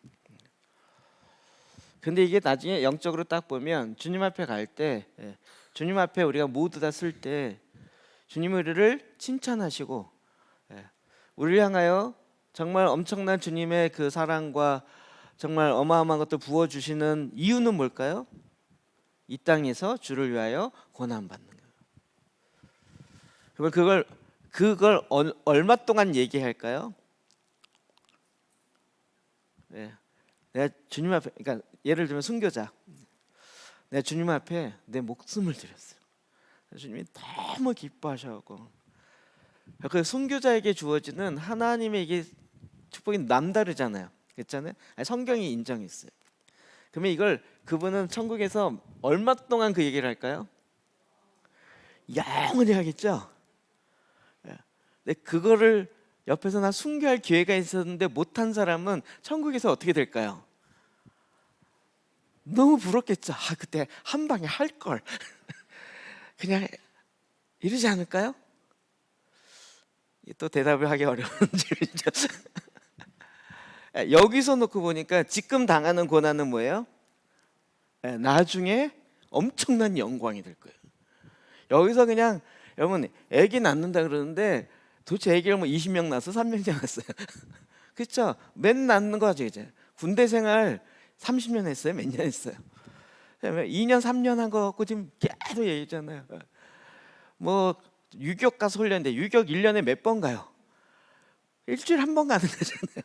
근데 이게 나중에 영적으로 딱 보면 주님 앞에 갈 때, 주님 앞에 우리가 모두 다 쓸 때 주님이 우리를 칭찬하시고 우리를 향하여 정말 엄청난 주님의 그 사랑과 정말 어마어마한 것도 부어주시는 이유는 뭘까요? 이 땅에서 주를 위하여 고난받는 거예요. 그걸 얼마 동안 얘기할까요? 내가 주님 앞에, 그러니까 예를 들면 순교자, 내가 주님 앞에 내 목숨을 드렸어요. 주님이 너무 기뻐하셔갖고 그 순교자에게 주어지는 하나님의 이게 축복이 남다르잖아요. 그렇잖아요. 성경이 인정했어요. 그러면 이걸 그분은 천국에서 얼마 동안 그 얘기를 할까요? 영원히 하겠죠. 근데 그거를 옆에서 나 순교할 기회가 있었는데 못한 사람은 천국에서 어떻게 될까요? 너무 부럽겠죠. 그때 한 방에 할 걸. 그냥 이러지 않을까요? 또 대답을 하기 어려운 질문이죠. 여기서 놓고 보니까 지금 당하는 고난은 뭐예요? 나중에 엄청난 영광이 될 거예요. 여기서 그냥 여러분 아기 낳는다 그러는데 도대체 아기를 뭐 20명 낳았어? 3명 낳았어요? 그렇죠? 맨 낳는 거죠. 이제 군대 생활 30년 했어요? 몇 년 했어요? 2년 3년 한 거 갖고 지금 계속 얘기했잖아요. 뭐 유격 가서 훈련인데 유격 1년에 몇 번 가요? 일주일에 한 번 가는 거잖아요.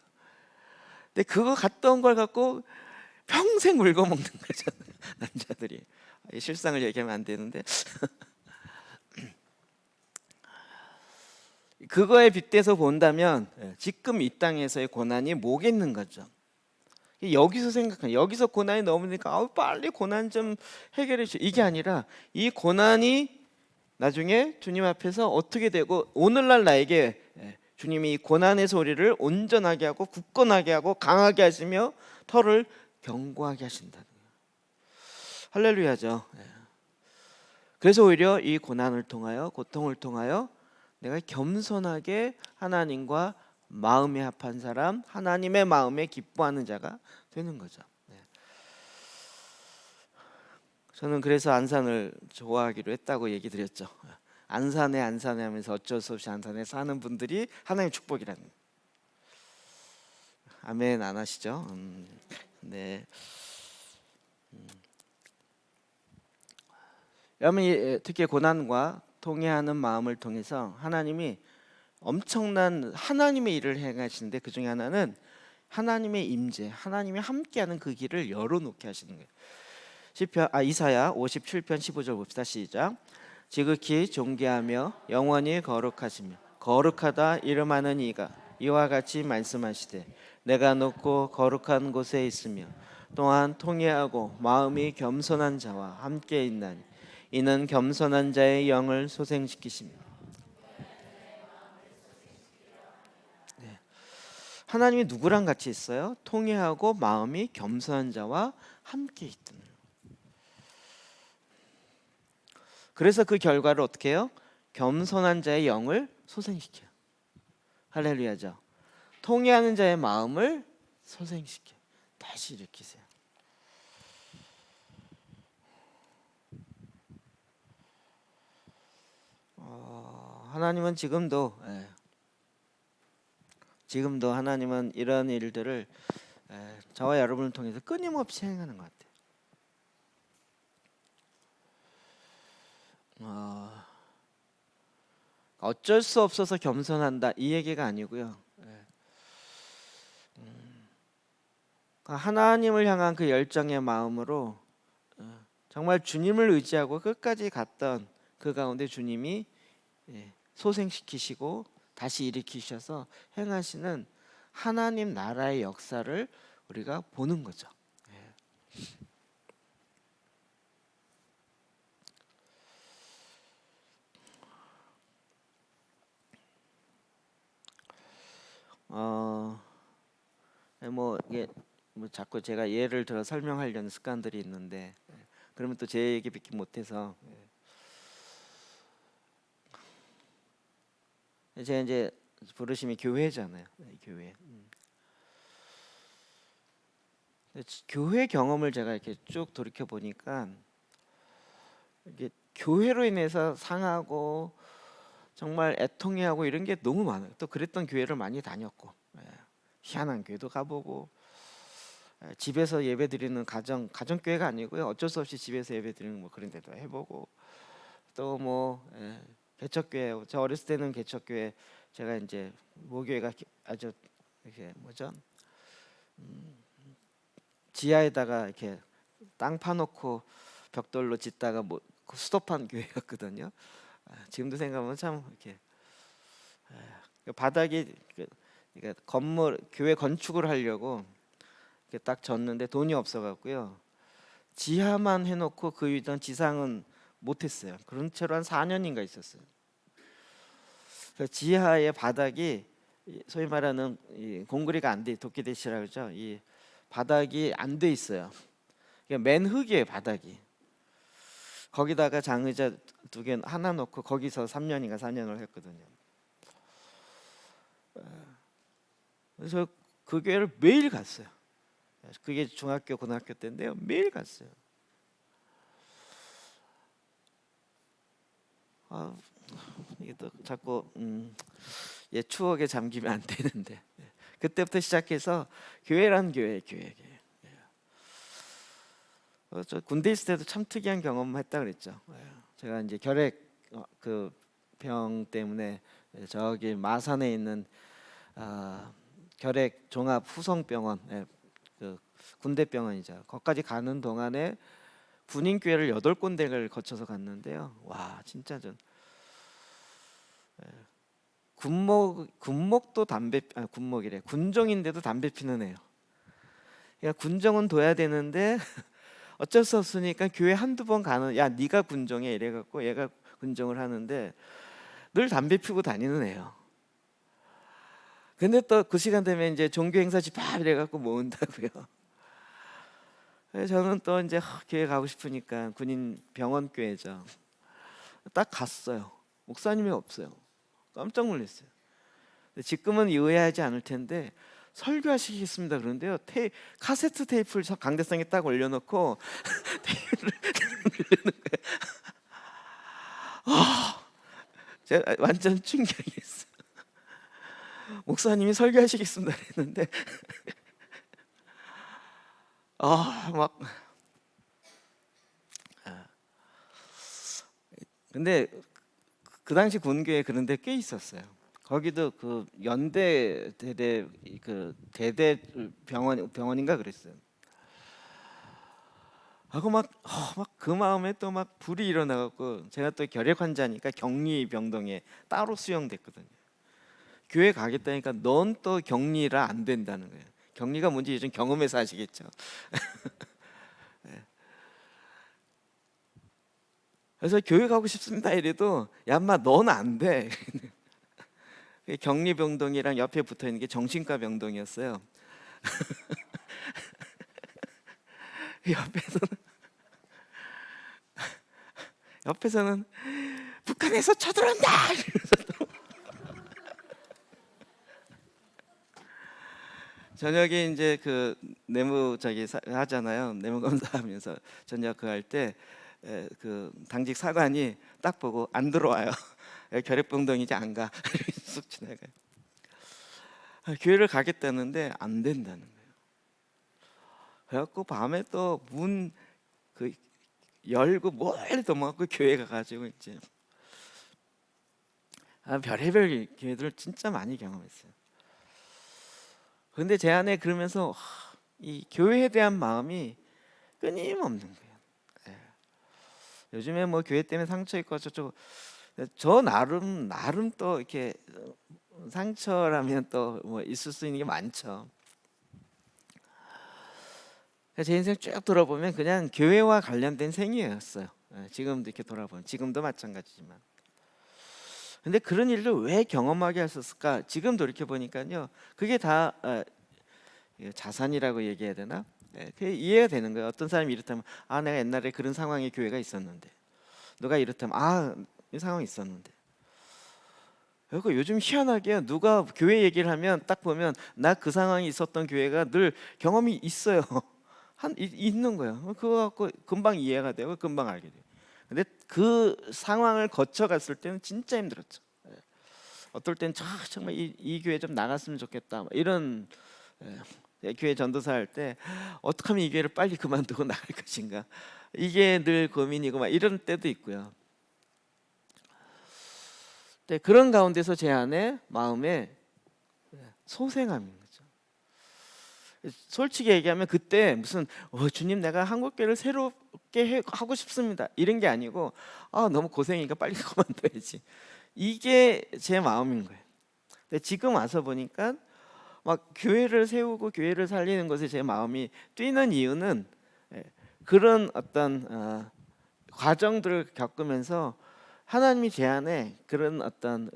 근데 그거 갔다 온 걸 갖고 평생 울고 먹는 거잖아요. 남자들이. 이 실상을 얘기하면 안 되는데 그거에 빗대서 본다면 지금 이 땅에서의 고난이 뭐겠는 거죠. 여기서 생각해, 여기서 고난이 넘으니까 빨리 고난 좀 해결해 주. 이게 아니라 이 고난이 나중에 주님 앞에서 어떻게 되고 오늘날 나에게 주님이 이 고난의 소리를 온전하게 하고 굳건하게 하고 강하게 하시며 털을 견고하게 하신다. 할렐루야죠. 그래서 오히려 이 고난을 통하여 고통을 통하여 내가 겸손하게 하나님과 마음에 합한 사람, 하나님의 마음에 기뻐하는 자가 되는 거죠. 저는 그래서 안산을 좋아하기로 했다고 얘기 드렸죠. 안산에 하면서 어쩔 수 없이 안산에 사는 분들이 하나님의 축복이라는. 아멘 안 하시죠? 네. 여러분 특히 고난과 통회하는 마음을 통해서 하나님이 엄청난 하나님의 일을 행하시는데 그 중에 하나는 하나님의 임재, 하나님이 함께하는 그 길을 열어놓게 하시는 거예요. 이사야 57편 15절 봅시다. 시작. 지극히 존귀하며 영원히 거룩하시며 거룩하다 이름하는 이가 이와 같이 말씀하시되 내가 높고 거룩한 곳에 있으며 또한 통회하고 마음이 겸손한 자와 함께 있나니 이는 겸손한 자의 영을 소생시키시며. 하나님이 누구랑 같이 있어요? 통회하고 마음이 겸손한 자와 함께 있던. 그래서 그 결과를 어떻게 해요? 겸손한 자의 영을 소생시켜요. 할렐루야죠. 통회하는 자의 마음을 소생시켜 다시 일으키세요. 하나님은 지금도 하나님은 이런 일들을 저와 여러분을 통해서 끊임없이 행하는 것 같아요. 어쩔 수 없어서 겸손한다 이 얘기가 아니고요. 하나님을 향한 그 열정의 마음으로 정말 주님을 의지하고 끝까지 갔던 그 가운데 주님이 소생시키시고 다시 일으키셔서 행하시는 하나님 나라의 역사를 우리가 보는 거죠. 이게 자꾸 제가 예를 들어 설명하려는 습관들이 있는데 그러면 또 제 얘기밖에 못해서 제가 이제 부르심이 교회잖아요. 교회. 교회 경험을 제가 이렇게 쭉 돌이켜 보니까 이게 교회로 인해서 상하고 정말 애통해하고 이런 게 너무 많아요. 또 그랬던 교회를 많이 다녔고 희한한 교회도 가보고 집에서 예배드리는 가정교회가 아니고요. 어쩔 수 없이 집에서 예배드리는 뭐 그런 데도 해보고 또 개척교회. 저 어렸을 때는 개척교회 제가 이제 모교회가 아주 이렇게 지하에다가 이렇게 땅 파놓고 벽돌로 짓다가 수도판 교회였거든요. 지금도 생각하면 참 이렇게 바닥이 그러니까 건물 교회 건축을 하려고 이렇게 딱 졌는데 돈이 없어갖고요. 지하만 해놓고 그 위던 지상은 못했어요. 그런 채로 한 4년인가 있었어요. 그래서 지하의 바닥이 소위 말하는 공구리가 안 돼, 도끼대시라고 그러죠. 이 바닥이 안 돼 있어요. 그러니까 맨 흙이에요 바닥이. 거기다가 장의자 2개 하나 놓고 거기서 3년인가 4년을 했거든요. 그래서 그 교회를 매일 갔어요. 그게 중학교 고등학교 때인데요. 매일 갔어요. 이게 또 자꾸 추억에 잠기면 안 되는데 그때부터 시작해서 교회란 교회. 저 군대 있을 때도 참 특이한 경험을 했다 그랬죠. 제가 이제 결핵 그 병 때문에 저기 마산에 있는 결핵 종합 후성병원 그 군대 병원이죠. 거기까지 가는 동안에 분인교회를 8군데를 거쳐서 갔는데요. 와 진짜 전 군목도 담배 군목이래 군종인데도 담배 피는 애요. 그러니까 군종은 둬야 되는데 어쩔 수 없으니까 교회 한두 번 가는 야 네가 군종해 이래갖고 얘가 군종을 하는데 늘 담배 피고 다니는 애요. 근데 또 그 시간 되면 이제 종교 행사 집합 이래갖고 모은다고요. 그래서 저는 또 이제 교회 가고 싶으니까 군인 병원 교회죠. 딱 갔어요. 목사님이 없어요. 깜짝 놀랐어요. 지금은 의아하지 않을 텐데 설교하시겠습니다 그런데요. 카세트 테이프를 강대상에 딱 올려놓고 테이프를 누르는 거예요. 제가 완전 충격이었어요. 목사님이 설교하시겠습니다 했는데 막 근데 그 당시 군교에 그런 데 꽤 있었어요. 거기도 그 연대 대대 그 대대 병원인가 그랬어요. 하고 막 그 마음에 또 막 불이 일어나갖고 제가 또 결핵 환자니까 격리병동에 따로 수용됐거든요. 교회 가겠다니까 넌 또 격리라 안 된다는 거예요. 격리가 뭔지 요즘 경험해서 아시겠죠. 그래서 교회 가고 싶습니다 이래도 야 인마 넌 안 돼. 격리병동이랑 옆에 붙어있는 게 정신과 병동이었어요. 옆에서는 북한에서 쳐들어온다 이러면서 저녁에 이제 그 내무 하잖아요. 내무 검사하면서 저녁 그 할 때 그 당직 사관이 딱 보고 안 들어와요. 결핵병동 이제 안 가. 쑥 지나가요. 교회를 가겠다는데 안 된다는 거예요. 그래갖고 밤에 또 문 그 열고 멀리 도망고 교회 가가지고 이제 별의별 교회들을 진짜 많이 경험했어요. 그런데 제 안에 그러면서 이 교회에 대한 마음이 끊임없는 거예요. 요즘에 뭐 교회 때문에 상처 있고 저쪽 저 나름 또 이렇게 상처라면 또 뭐 있을 수 있는 게 많죠. 제 인생 쭉 돌아보면 그냥 교회와 관련된 생이었어요. 지금도 이렇게 돌아보면 지금도 마찬가지지만. 근데 그런 일을 왜 경험하게 했었을까? 지금 돌이켜 보니까요, 그게 다 자산이라고 얘기해야 되나? 그게 이해가 되는 거예요. 어떤 사람이 이렇다면 내가 옛날에 그런 상황의 교회가 있었는데, 누가 이렇다면 이 상황이 있었는데. 그리고 요즘 희한하게 누가 교회 얘기를 하면 딱 보면 나 그 상황이 있었던 교회가 늘 경험이 있어요. 있는 거예요. 그거 갖고 금방 이해가 되고 금방 알게 돼요. 근데 그 상황을 거쳐갔을 때는 진짜 힘들었죠. 어떨 땐 정말 이 교회 좀 나갔으면 좋겠다 이런 교회 전도사 할 때 어떻게 하면 이 교회를 빨리 그만두고 나갈 것인가 이게 늘 고민이고 막 이런 때도 있고요. 네, 그런 가운데서 제 안에 마음에 소생함인 거죠. 솔직히 얘기하면 그때 무슨 주님 내가 한국교회를 새롭게 하고 싶습니다 이런 게 아니고 너무 고생이니까 빨리 그만둬야지 이게 제 마음인 거예요. 근데 지금 와서 보니까 막 교회를 세우고 교회를 살리는 것에 제 마음이 뛰는 이유는 그런 어떤 과정들을 겪으면서 하나님이 제 안에 그런 어떤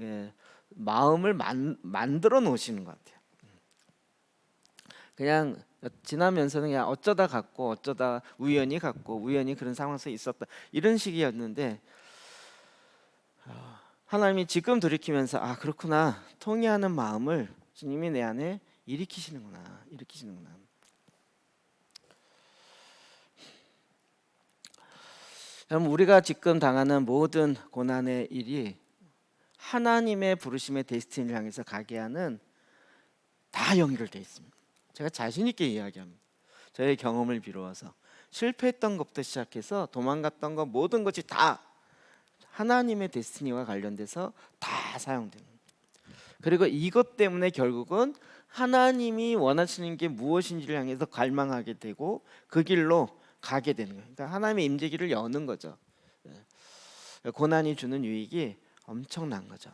마음을 만들어 놓으시는 것 같아요. 그냥 지나면서는 그냥 어쩌다 갔고 어쩌다 우연히 갔고 우연히 그런 상황에서 있었다 이런 식이었는데 하나님이 지금 돌이키면서 그렇구나 통회하는 마음을 주님이 내 안에 일으키시는구나. 여러분 우리가 지금 당하는 모든 고난의 일이 하나님의 부르심의 데스티니를 향해서 가게 하는 다 연결되어 있습니다. 제가 자신 있게 이야기합니다. 저의 경험을 비로워서 실패했던 것부터 시작해서 도망갔던 것 모든 것이 다 하나님의 데스티니와 관련돼서 다 사용됩니다. 그리고 이것 때문에 결국은 하나님이 원하시는 게 무엇인지를 향해서 갈망하게 되고 그 길로 가게 되는 거예요. 그러니까 하나님의 임재기를 여는 거죠. 고난이 주는 유익이 엄청난 거죠.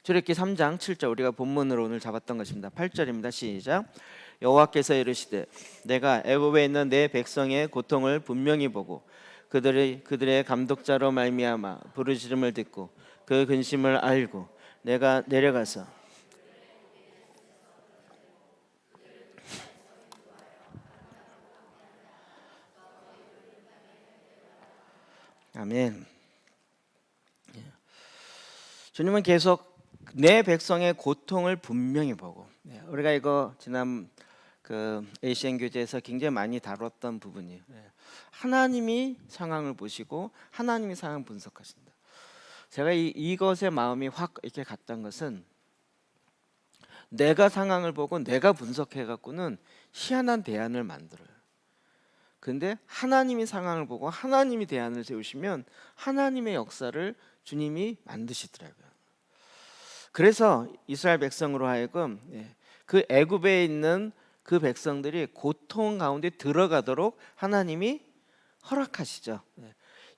출애굽기 3장 7절 우리가 본문으로 오늘 잡았던 것입니다. 8절입니다. 시작. 여호와께서 이르시되 내가 애굽에 있는 내 백성의 고통을 분명히 보고 그들의 감독자로 말미암아 부르짖음을 듣고 그 근심을 알고 내가 내려가서 아멘. 주님은 계속 내 백성의 고통을 분명히 보고, 우리가 이거 지난 그 ACN 교재에서 굉장히 많이 다뤘던 부분이에요. 하나님이 상황을 보시고 하나님이 상황 분석하신다. 제가 이것에 마음이 확 이렇게 갔던 것은 내가 상황을 보고 내가 분석해 갖고는 희한한 대안을 만들어요. 근데 하나님이 상황을 보고 하나님이 대안을 세우시면 하나님의 역사를 주님이 만드시더라고요. 그래서 이스라엘 백성으로 하여금 그 애굽에 있는 그 백성들이 고통 가운데 들어가도록 하나님이 허락하시죠.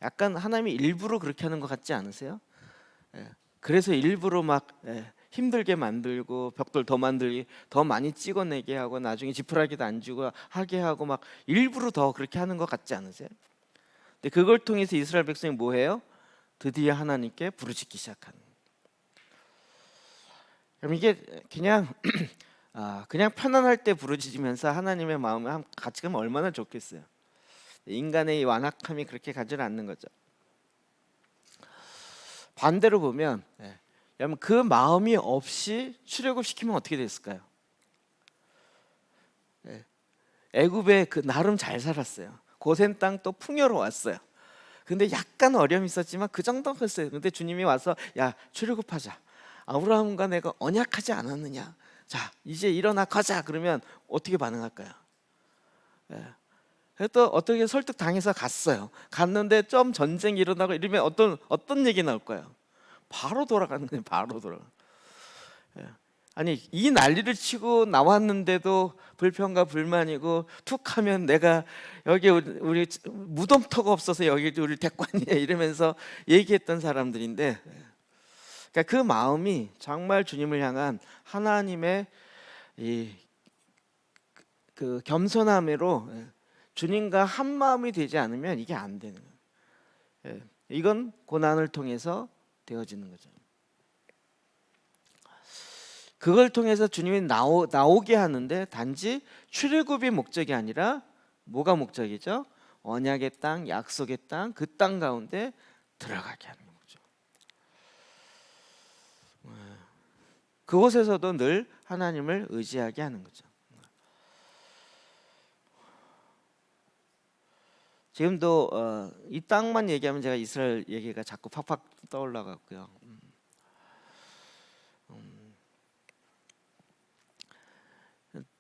약간 하나님이 일부러 그렇게 하는 것 같지 않으세요? 그래서 일부러 막 힘들게 만들고 벽돌 더 만들기 더 많이 찍어내게 하고 나중에 지푸라기도 안 주고 하게 하고 막 일부러 더 그렇게 하는 것 같지 않으세요? 근데 그걸 통해서 이스라엘 백성이 뭐 해요? 드디어 하나님께 부르짖기 시작하는. 그럼 이게 그냥 그냥 편안할 때 부르짖으면서 하나님의 마음을 같이 가면 얼마나 좋겠어요. 인간의 이 완악함이 그렇게 가지는 않는 거죠. 반대로 보면 여러분 그 마음이 없이 출애굽시키면 어떻게 됐을까요? 애굽에 그 나름 잘 살았어요. 고센 땅 또 풍요로웠어요. 근데 약간 어려움이 있었지만 그 정도는 했어요. 근데 주님이 와서 야 출애굽하자. 아브라함과 내가 언약하지 않았느냐. 자 이제 일어나 가자. 그러면 어떻게 반응할까요? 또 어떻게 설득 당해서 갔어요. 갔는데 좀 전쟁이 일어나고 이러면 어떤 얘기 나올 거예요? 바로 돌아가는 거예요. 바로 돌아. 아니 이 난리를 치고 나왔는데도 불평과 불만이고 툭하면 내가 여기 우리 무덤터가 없어서 여기 우리 대관이야 이러면서 얘기했던 사람들인데, 그러니까 그 마음이 정말 주님을 향한 하나님의 그 겸손함으로 주님과 한 마음이 되지 않으면 이게 안 되는 거예요. 이건 고난을 통해서 되어지는 거죠. 그걸 통해서 주님이 나오게 하는데 단지 출애굽이 목적이 아니라 뭐가 목적이죠? 언약의 땅, 약속의 땅, 그 땅 가운데 들어가게 하는 거죠. 그곳에서도 늘 하나님을 의지하게 하는 거죠. 지금도 이 땅만 얘기하면 제가 이스라엘 얘기가 자꾸 팍팍 떠올라갔고요.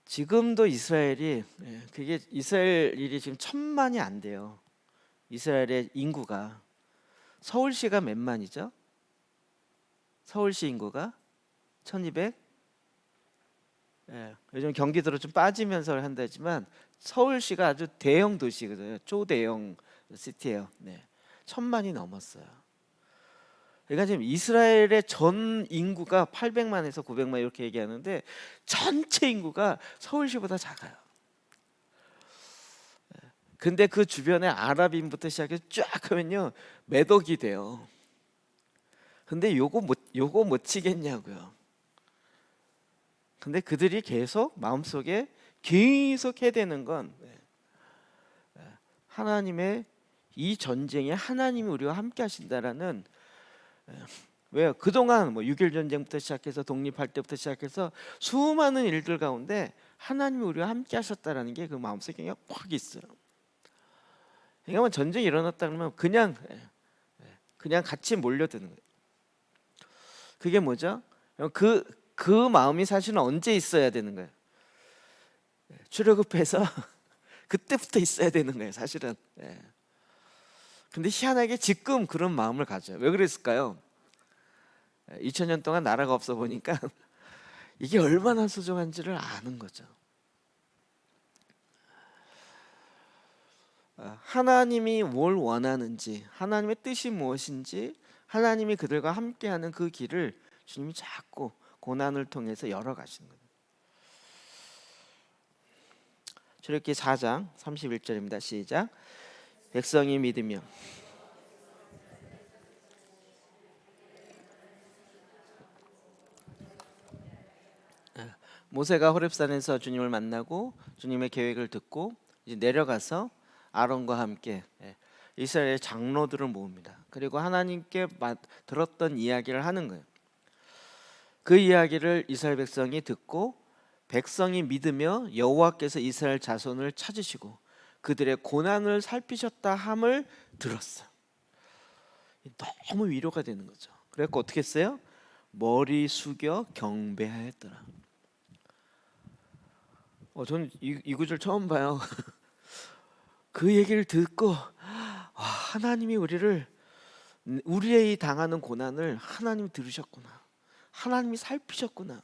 지금도 이스라엘이 그게 이스라엘이 지금 1,000만이 안 돼요. 이스라엘의 인구가 서울시가 몇 만이죠? 서울시 인구가 1,200. 요즘 경기도로 좀 빠지면서 한다지만 서울시가 아주 대형 도시거든요. 초대형 시티예요. 1,000만이 넘었어요. 그러니까 지금 이스라엘의 전 인구가 800만에서 900만 이렇게 얘기하는데 전체 인구가 서울시보다 작아요. 근데 그 주변에 아랍인부터 시작해서 쫙 하면요 몇 억이 돼요. 근데 요거 못 치겠냐고요. 근데 그들이 계속 마음속에 계속 해대는 건 하나님의 이 전쟁에 하나님이 우리와 함께 하신다라는, 왜요? 그동안 뭐 6.1 전쟁부터 시작해서 독립할 때부터 시작해서 수많은 일들 가운데 하나님이 우리와 함께 하셨다라는 게 그 마음속에 그냥 확 있어요. 그러니까 전쟁이 일어났다 그러면 그냥 같이 몰려드는 거예요. 그게 뭐죠? 그 마음이 사실은 언제 있어야 되는 거예요? 출애굽해서 그때부터 있어야 되는 거예요, 사실은. 근데 희한하게 지금 그런 마음을 가져요. 왜 그랬을까요? 2000년 동안 나라가 없어 보니까 이게 얼마나 소중한지를 아는 거죠. 하나님이 뭘 원하는지, 하나님의 뜻이 무엇인지, 하나님이 그들과 함께하는 그 길을 주님이 자꾸 고난을 통해서 열어가시는 거예요. 출애굽기 4장 31절입니다. 시작. 백성이 믿으며 모세가 호렙산에서 주님을 만나고 주님의 계획을 듣고 이제 내려가서 아론과 함께 이스라엘 장로들을 모읍니다. 그리고 하나님께 들었던 이야기를 하는 거예요. 그 이야기를 이스라엘 백성이 듣고 백성이 믿으며 여호와께서 이스라엘 자손을 찾으시고 그들의 고난을 살피셨다 함을 들었어. 너무 위로가 되는 거죠. 그래서 어떻게 했어요? 머리 숙여 경배하였더라. 저는 이 구절 처음 봐요. 그 얘기를 듣고 하나님이 우리의 당하는 고난을 하나님이 들으셨구나. 하나님이 살피셨구나.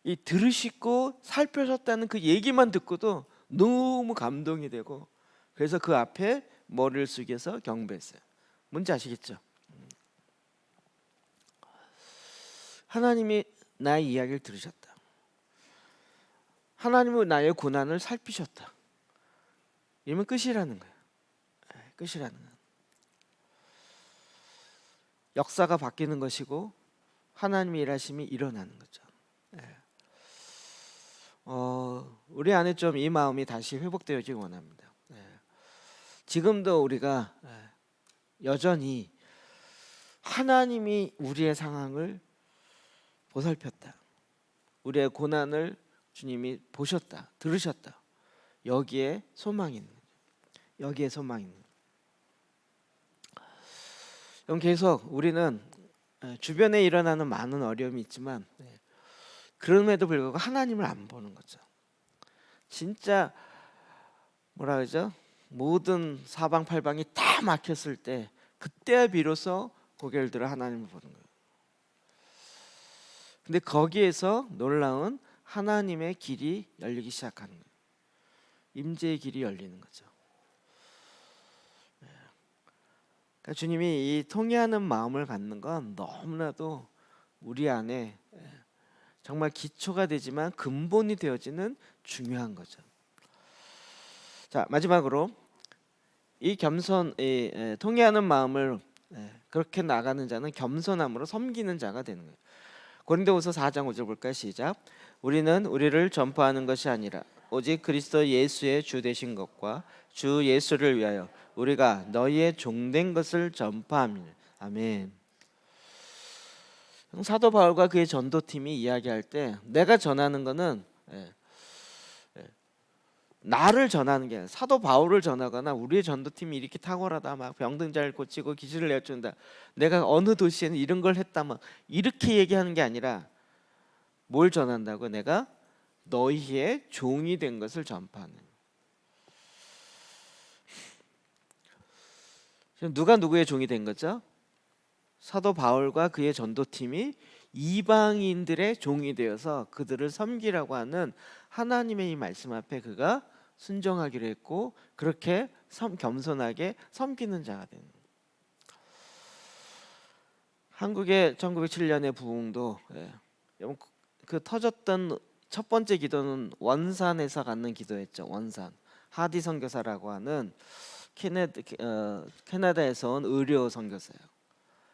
이 들으시고 살펴셨다는 그 얘기만 듣고도 너무 감동이 되고 그래서 그 앞에 머리를 숙여서 경배했어요. 뭔지 아시겠죠? 하나님이 나의 이야기를 들으셨다. 하나님은 나의 고난을 살피셨다. 이러면 끝이라는 거예요. 끝이라는 거예요. 역사가 바뀌는 것이고 하나님의 일하심이 일어나는 거죠. 우리 안에 좀 이 마음이 다시 회복되어지기 원합니다. 지금도 우리가 여전히 하나님이 우리의 상황을 보살폈다. 우리의 고난을 주님이 보셨다. 들으셨다. 여기에 소망이 있는 거죠. 여기에 소망이 있는 거죠. 그럼 계속 우리는 주변에 일어나는 많은 어려움이 있지만 그럼에도 불구하고 하나님을 안 보는 거죠. 진짜 뭐라 그러죠? 모든 사방팔방이 다 막혔을 때 그때야 비로소 고개를 들어 하나님을 보는 거예요. 근데 거기에서 놀라운 하나님의 길이 열리기 시작하는 거예요. 임재의 길이 열리는 거죠. 그러니까 주님이 이 통회하는 마음을 갖는 건 너무나도 우리 안에 정말 기초가 되지만 근본이 되어지는 중요한 거죠. 자, 마지막으로 이 통회하는 마음을 그렇게 나가는 자는 겸손함으로 섬기는 자가 되는 거예요. 고린도후서 4장 5절 볼까요? 시작. 우리는 우리를 전파하는 것이 아니라 오직 그리스도 예수의 주 되신 것과 주 예수를 위하여 우리가 너희의 종된 것을 전파함이니. 아멘. 사도 바울과 그의 전도팀이 이야기할 때 내가 전하는 것은 나를 전하는 게 아니라 사도 바울을 전하거나 우리의 전도팀이 이렇게 탁월하다 막 병든 자를 고치고 기술을 내어준다 내가 어느 도시에는 이런 걸 했다 막 이렇게 얘기하는 게 아니라 뭘 전한다고? 내가 너희의 종이 된 것을 전파하는. 누가 누구의 종이 된 거죠? 사도 바울과 그의 전도팀이 이방인들의 종이 되어서 그들을 섬기라고 하는 하나님의 이 말씀 앞에 그가 순종하기로 했고 그렇게 겸손하게 섬기는 자가 되는 거예요. 한국의 1907년의 부흥도 그 터졌던 첫 번째 기도는 원산에서 갖는 기도였죠. 원산. 하디 선교사라고 하는 캐나다에서 온 의료 선교사예요.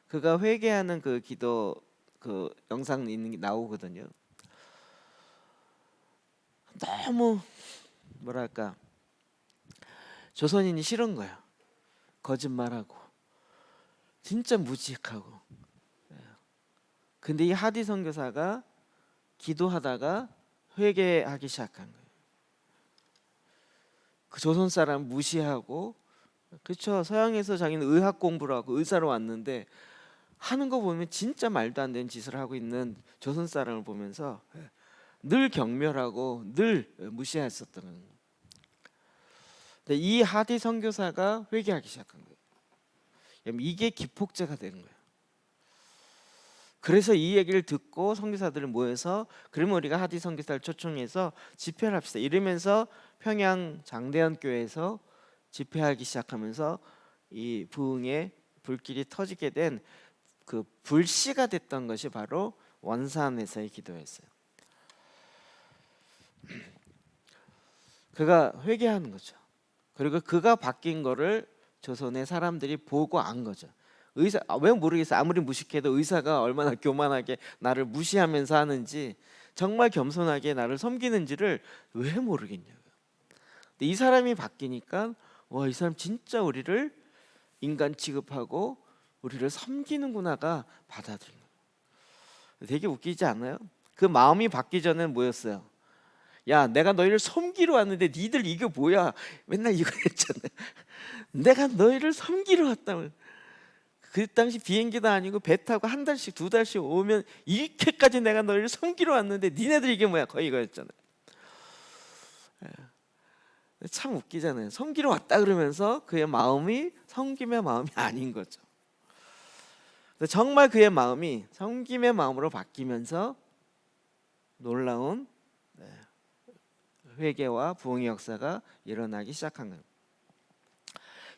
그가 회개하는 그 기도 그 영상 나오거든요. 너무 뭐랄까 조선인이 싫은 거야. 거짓말하고 진짜 무직하고. 근데 이 하디 선교사가 기도하다가 회개하기 시작한 거예요. 그 조선 사람 무시하고 그렇죠. 서양에서 자기는 의학 공부를 하고 의사로 왔는데 하는 거 보면 진짜 말도 안 되는 짓을 하고 있는 조선 사람을 보면서 늘 경멸하고 늘 무시했었던 거예요. 근데 이 하디 선교사가 회개하기 시작한 거예요. 이게 기폭제가 되는 거예요. 그래서 이 얘기를 듣고 선교사들을 모여서 그러면 우리가 하디 선교사를 초청해서 집회를 합시다 이러면서 평양 장대현 교회에서 집회하기 시작하면서 이 부흥의 불길이 터지게 된 그 불씨가 됐던 것이 바로 원산에서의 기도였어요. 그가 회개하는 거죠. 그리고 그가 바뀐 거를 조선의 사람들이 보고 안 거죠. 의사 왜 모르겠어요. 아무리 무식해도 의사가 얼마나 교만하게 나를 무시하면서 하는지, 정말 겸손하게 나를 섬기는지를 왜 모르겠냐고요. 근데 이 사람이 바뀌니까 와, 이 사람 진짜 우리를 인간 취급하고 우리를 섬기는구나가 받아들인 거예요. 되게 웃기지 않아요? 그 마음이 바뀌기 전에는 뭐였어요? 야, 내가 너희를 섬기러 왔는데 니들 이게 뭐야? 맨날 이거 했잖아요. 내가 너희를 섬기러 왔다면. 그 당시 비행기도 아니고 배 타고 한 달씩 두 달씩 오면 이렇게까지 내가 너희를 섬기러 왔는데 니네들 이게 뭐야? 거의 이거였잖아요. 참 웃기잖아요. 섬기러 왔다 그러면서 그의 마음이 섬김의 마음이 아닌 거죠. 정말 그의 마음이 섬김의 마음으로 바뀌면서 놀라운 회개와 부흥의 역사가 일어나기 시작한 거예요.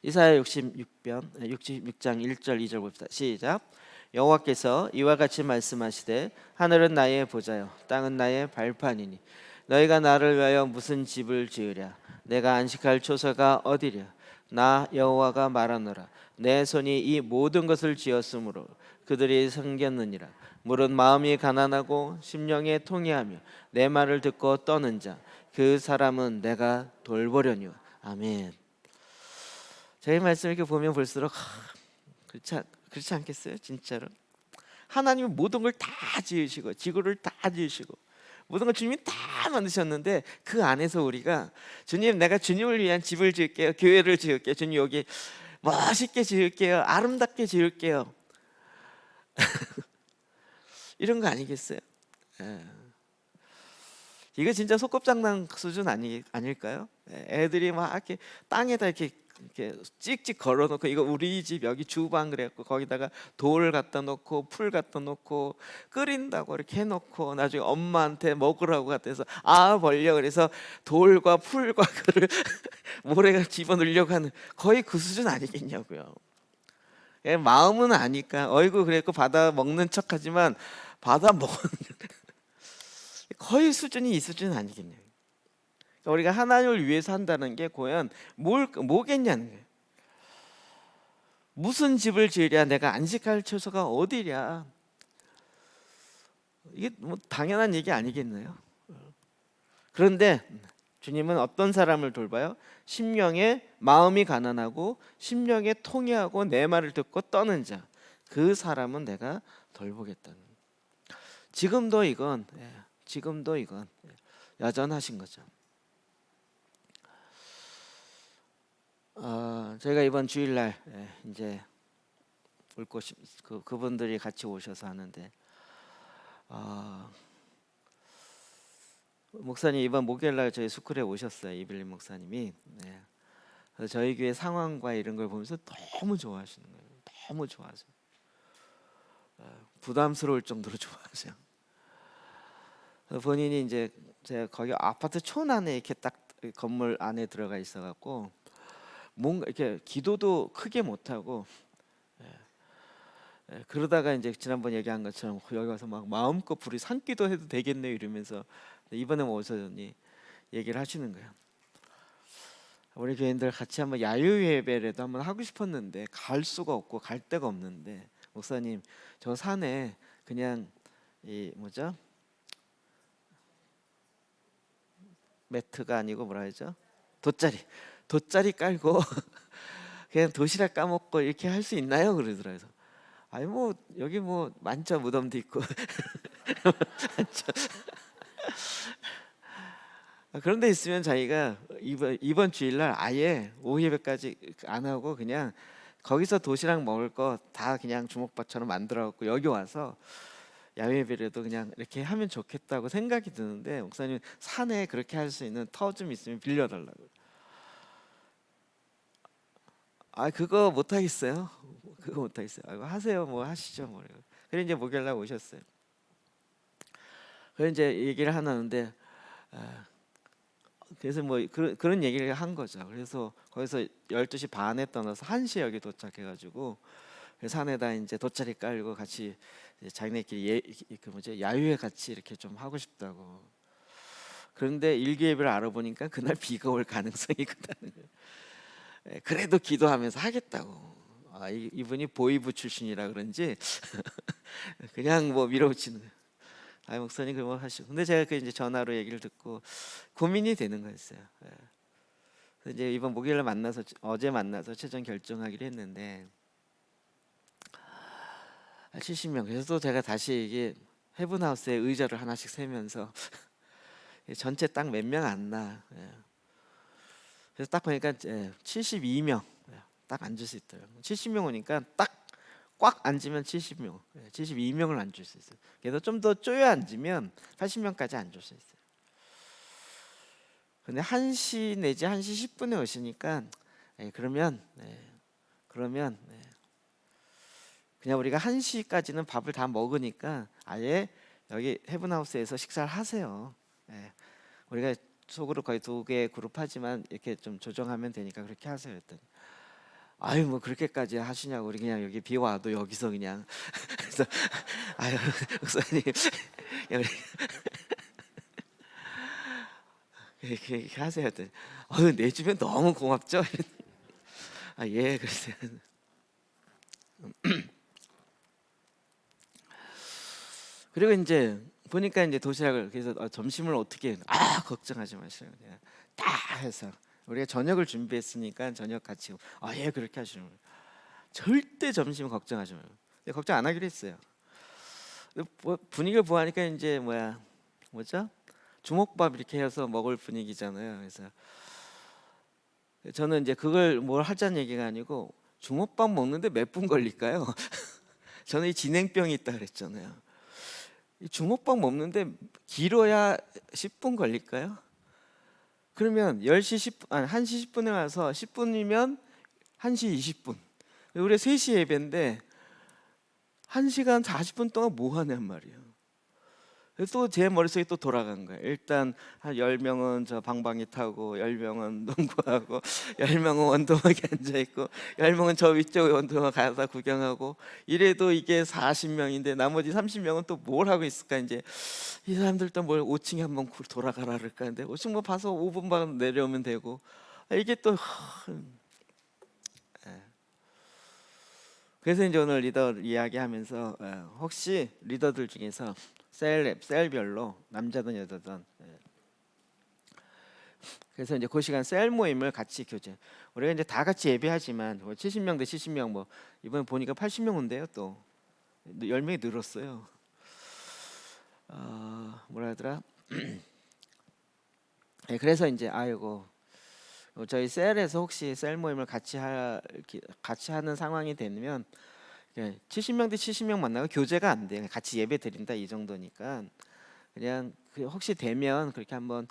이사야 66장 1절 2절 봅시다. 시작. 여호와께서 이와 같이 말씀하시되 하늘은 나의 보좌요 땅은 나의 발판이니 너희가 나를 위하여 무슨 집을 지으랴. 내가 안식할 초소가 어디랴. 나 여호와가 말하노라. 내 손이 이 모든 것을 지었으므로 그들이 섬겼느니라. 물은 마음이 가난하고 심령에 통회하며 내 말을 듣고 떠는 자 그 사람은 내가 돌보려니와. 아멘. 저희 말씀 이렇게 보면 볼수록 그렇지 않겠어요? 진짜로 하나님이 모든 걸 다 지으시고 지구를 다 지으시고 모든 걸 주님이 다 만드셨는데 그 안에서 우리가 주님, 내가 주님을 위한 집을 지을게요, 교회를 지을게요, 주님 여기 멋있게 지을게요, 아름답게 지을게요, 이런 거 아니겠어요? 예. 이거 진짜 소꿉장난 수준 아닐까요? 애들이 막 이렇게 땅에다 이렇게 찍찍 걸어놓고 이거 우리 집 여기 주방 그래갖고 거기다가 돌 갖다 놓고 풀 갖다 놓고 끓인다고 이렇게 해놓고 나중에 엄마한테 먹으라고 갖다 해서 벌려 그래서 돌과 풀과 그를 모래가 집어넣으려고 하는 거의 그 수준 아니겠냐고요. 마음은 아니까 어이구 그랬고 받아 먹는 척하지만 받아 먹는 거의 수준이 이 수준 아니겠냐고. 그러니까 우리가 하나님을 위해서 한다는 게 과연 뭐겠냐는 거예요. 무슨 집을 지으랴. 내가 안식할 처소가 어디랴. 이게 뭐 당연한 얘기 아니겠나요? 그런데 주님은 어떤 사람을 돌봐요? 심령에 마음이 가난하고 심령에 통회하고 내 말을 듣고 떠는 자, 그 사람은 내가 돌보겠다는. 지금도 이건 여전하신 거죠. 저희가 이번 주일날 이제 올 곳이 그분들이 같이 오셔서 하는데 목사님 이번 목요일날 저희 스쿨에 오셨어요. 이빌린 목사님이. 그래서 저희 교회 상황과 이런 걸 보면서 너무 좋아하시는 거예요. 너무 좋아하세요. 부담스러울 정도로 좋아하세요. 본인이 이제 제가 거기 아파트 촌 안에 이렇게 딱 건물 안에 들어가 있어갖고 뭔가 이렇게 기도도 크게 못 하고 그러다가 이제 지난번 얘기한 것처럼 여기 와서 막 마음껏 불이 산기도 해도 되겠네 이러면서 이번에 오셨더니 얘기를 하시는 거예요. 우리 교인들 같이 한번 야유 예배라도 한번 하고 싶었는데 갈 수가 없고 갈 데가 없는데 목사님 저 산에 그냥 이 뭐죠? 매트가 아니고 뭐라 하죠? 돗자리 깔고 그냥 도시락 까먹고 이렇게 할 수 있나요? 그러더라고요. 아니 뭐 여기 뭐 많죠, 무덤도 있고. 그런데 있으면 자기가 이번 주일날 아예 오후 예배까지 안 하고 그냥 거기서 도시락 먹을 거 다 그냥 주먹밥처럼 만들어갖고 여기 와서 야외 예배라도 그냥 이렇게 하면 좋겠다고 생각이 드는데 목사님 산에 그렇게 할 수 있는 터 좀 있으면 빌려달라고. 그거 못 하겠어요. 그거 못 하겠어요. 하세요. 뭐 하시죠. 뭐. 그래 이제 목요일날 오셨어요. 그래 이제 얘기를 하는데 그래서 뭐 그런 얘기를 한 거죠. 그래서 거기서 12시 반에 떠나서 1시에 여기 도착해가지고 산에다 이제 돗자리 깔고 같이 이제 자기네끼리 그 뭐지 야유회 같이 이렇게 좀 하고 싶다고. 그런데 일기예배를 알아보니까 그날 비가 올 가능성이 크다는 거예요. 그래도 기도하면서 하겠다고. 이분이 보이부 출신이라 그런지 그냥 뭐 밀어붙이는 거예요. 목사님 그뭐 하시고. 근데 제가 그 이제 전화로 얘기를 듣고 고민이 되는 거였어요. 그래서 이제 이번 목요일에 만나서 어제 만나서 최종 결정하기로 했는데 70명. 그래서 또 제가 다시 이게 헤븐하우스에 의자를 하나씩 세면서 전체 딱 몇 명 안 나. 그래서 딱 보니까 72명 딱 앉을 수 있더라고요. 70명 오니까 딱 꽉 앉으면 70명, 72명을 앉을 수 있어요. 그래서 좀 더 쪼여 앉으면 80명까지 앉을 수 있어요. 근데 1시 내지 1시 10분에 오시니까 그러면 그냥 우리가 1시까지는 밥을 다 먹으니까 아예 여기 헤븐하우스에서 식사를 하세요. 우리가 속으로 거의 2개 그룹 하지만 이렇게 좀 조정하면 되니까 그렇게 하세요. 했더니 아유 뭐 그렇게까지 하시냐고. 우리 그냥 여기 비 와도 여기서 그냥 그래서 아유 목사님 이렇게 하세요. 했더니 내주면 너무 고맙죠. 예 그랬어요. 그리고 이제 보니까 이제 도시락을 그래서 점심을 어떻게 걱정하지 마세요. 그냥 딱 해서 우리가 저녁을 준비했으니까 저녁 같이 예 그렇게 하시는 거예요. 절대 점심 걱정하지 마요. 걱정 안 하기로 했어요. 분위기를 보니까 이제 뭐죠? 주먹밥 이렇게 해서 먹을 분위기잖아요. 그래서 저는 이제 그걸 뭘 하자는 얘기가 아니고 주먹밥 먹는데 몇 분 걸릴까요? 저는 이 진행병이 있다 그랬잖아요. 이 주먹밥 먹는데 길어야 10분 걸릴까요? 그러면 10시 10분, 1시 10분에 와서 10분이면 1시 20분. 우리 3시 예배인데 1시간 40분 동안 뭐 하냔 말이에요. 또 제 머릿속에 또 돌아간 거예요. 일단 한 10명은 저 방방이 타고 10명은 농구하고 10명은 원동학에 앉아있고 10명은 저 위쪽에 원동학 가서 구경하고 이래도 이게 40명인데 나머지 30명은 또 뭘 하고 있을까. 이제 이 사람들도 뭘 5층에 한번 돌아가라 그럴까 하는데 5층 뭐 봐서 5분만 내려오면 되고 이게 또 그래서 이제 오늘 리더 이야기하면서 혹시 리더들 중에서 셀별로 남자든 여자든 그래서 이제 그 시간 셀 모임을 같이 교제. 우리가 이제 다 같이 예배하지만 70명 대 70명 뭐 이번에 보니까 80명 온대요. 또 10명이 늘었어요. 뭐라 하더라? 그래서 이제 아이고 저희 셀에서 혹시 셀 모임을 같이 하는 상황이 되면 70명 대 70명 만나고 교제가 안 돼. 같이 예배 드린다 이 정도니까 그냥 혹시 되면 그렇게 한번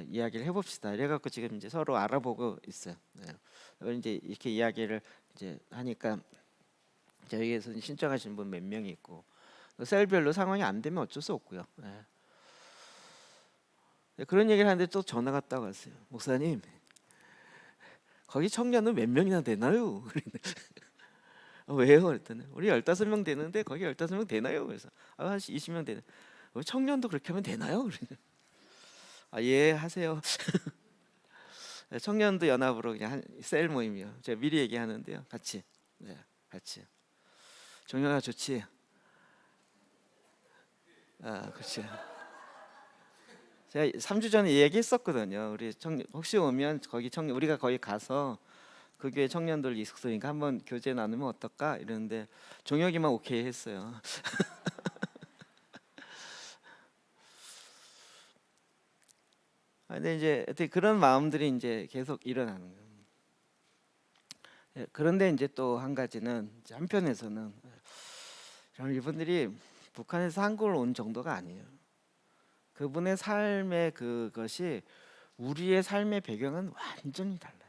이야기를 해봅시다. 이래갖고 지금 이제 서로 알아보고 있어요. 이제 이렇게 이야기를 이제 하니까 저희에서 신청하신 분 몇 명이 있고 셀별로 상황이 안 되면 어쩔 수 없고요. 그런 얘기를 하는데 또 전화가 딱 왔어요. 목사님 거기 청년은 몇 명이나 되나요? 왜요? 그랬더니 우리 15명 되는데 거기 15명 되나요? 그래서 한 20명 되는. 청년도 그렇게 하면 되나요? 예 하세요. 청년도 연합으로 그냥 셀 모임이요. 제가 미리 얘기하는데요. 같이 같이. 종영아 좋지? 그렇지. 제가 3주 전에 얘기했었거든요. 우리 청년 혹시 오면 거기 청년 우리가 거기 가서 그 교회 청년들 있으니까 한번 교제 나누면 어떨까 이러는데 종혁이만 오케이 했어요. 근데 이제 어떻게 그런 마음들이 이제 계속 일어나는 거예요. 그런데 이제 또 한 가지는 한편에서는 이분들이 북한에서 한국을 온 정도가 아니에요. 그분의 삶의 그것이 우리의 삶의 배경은 완전히 달라요.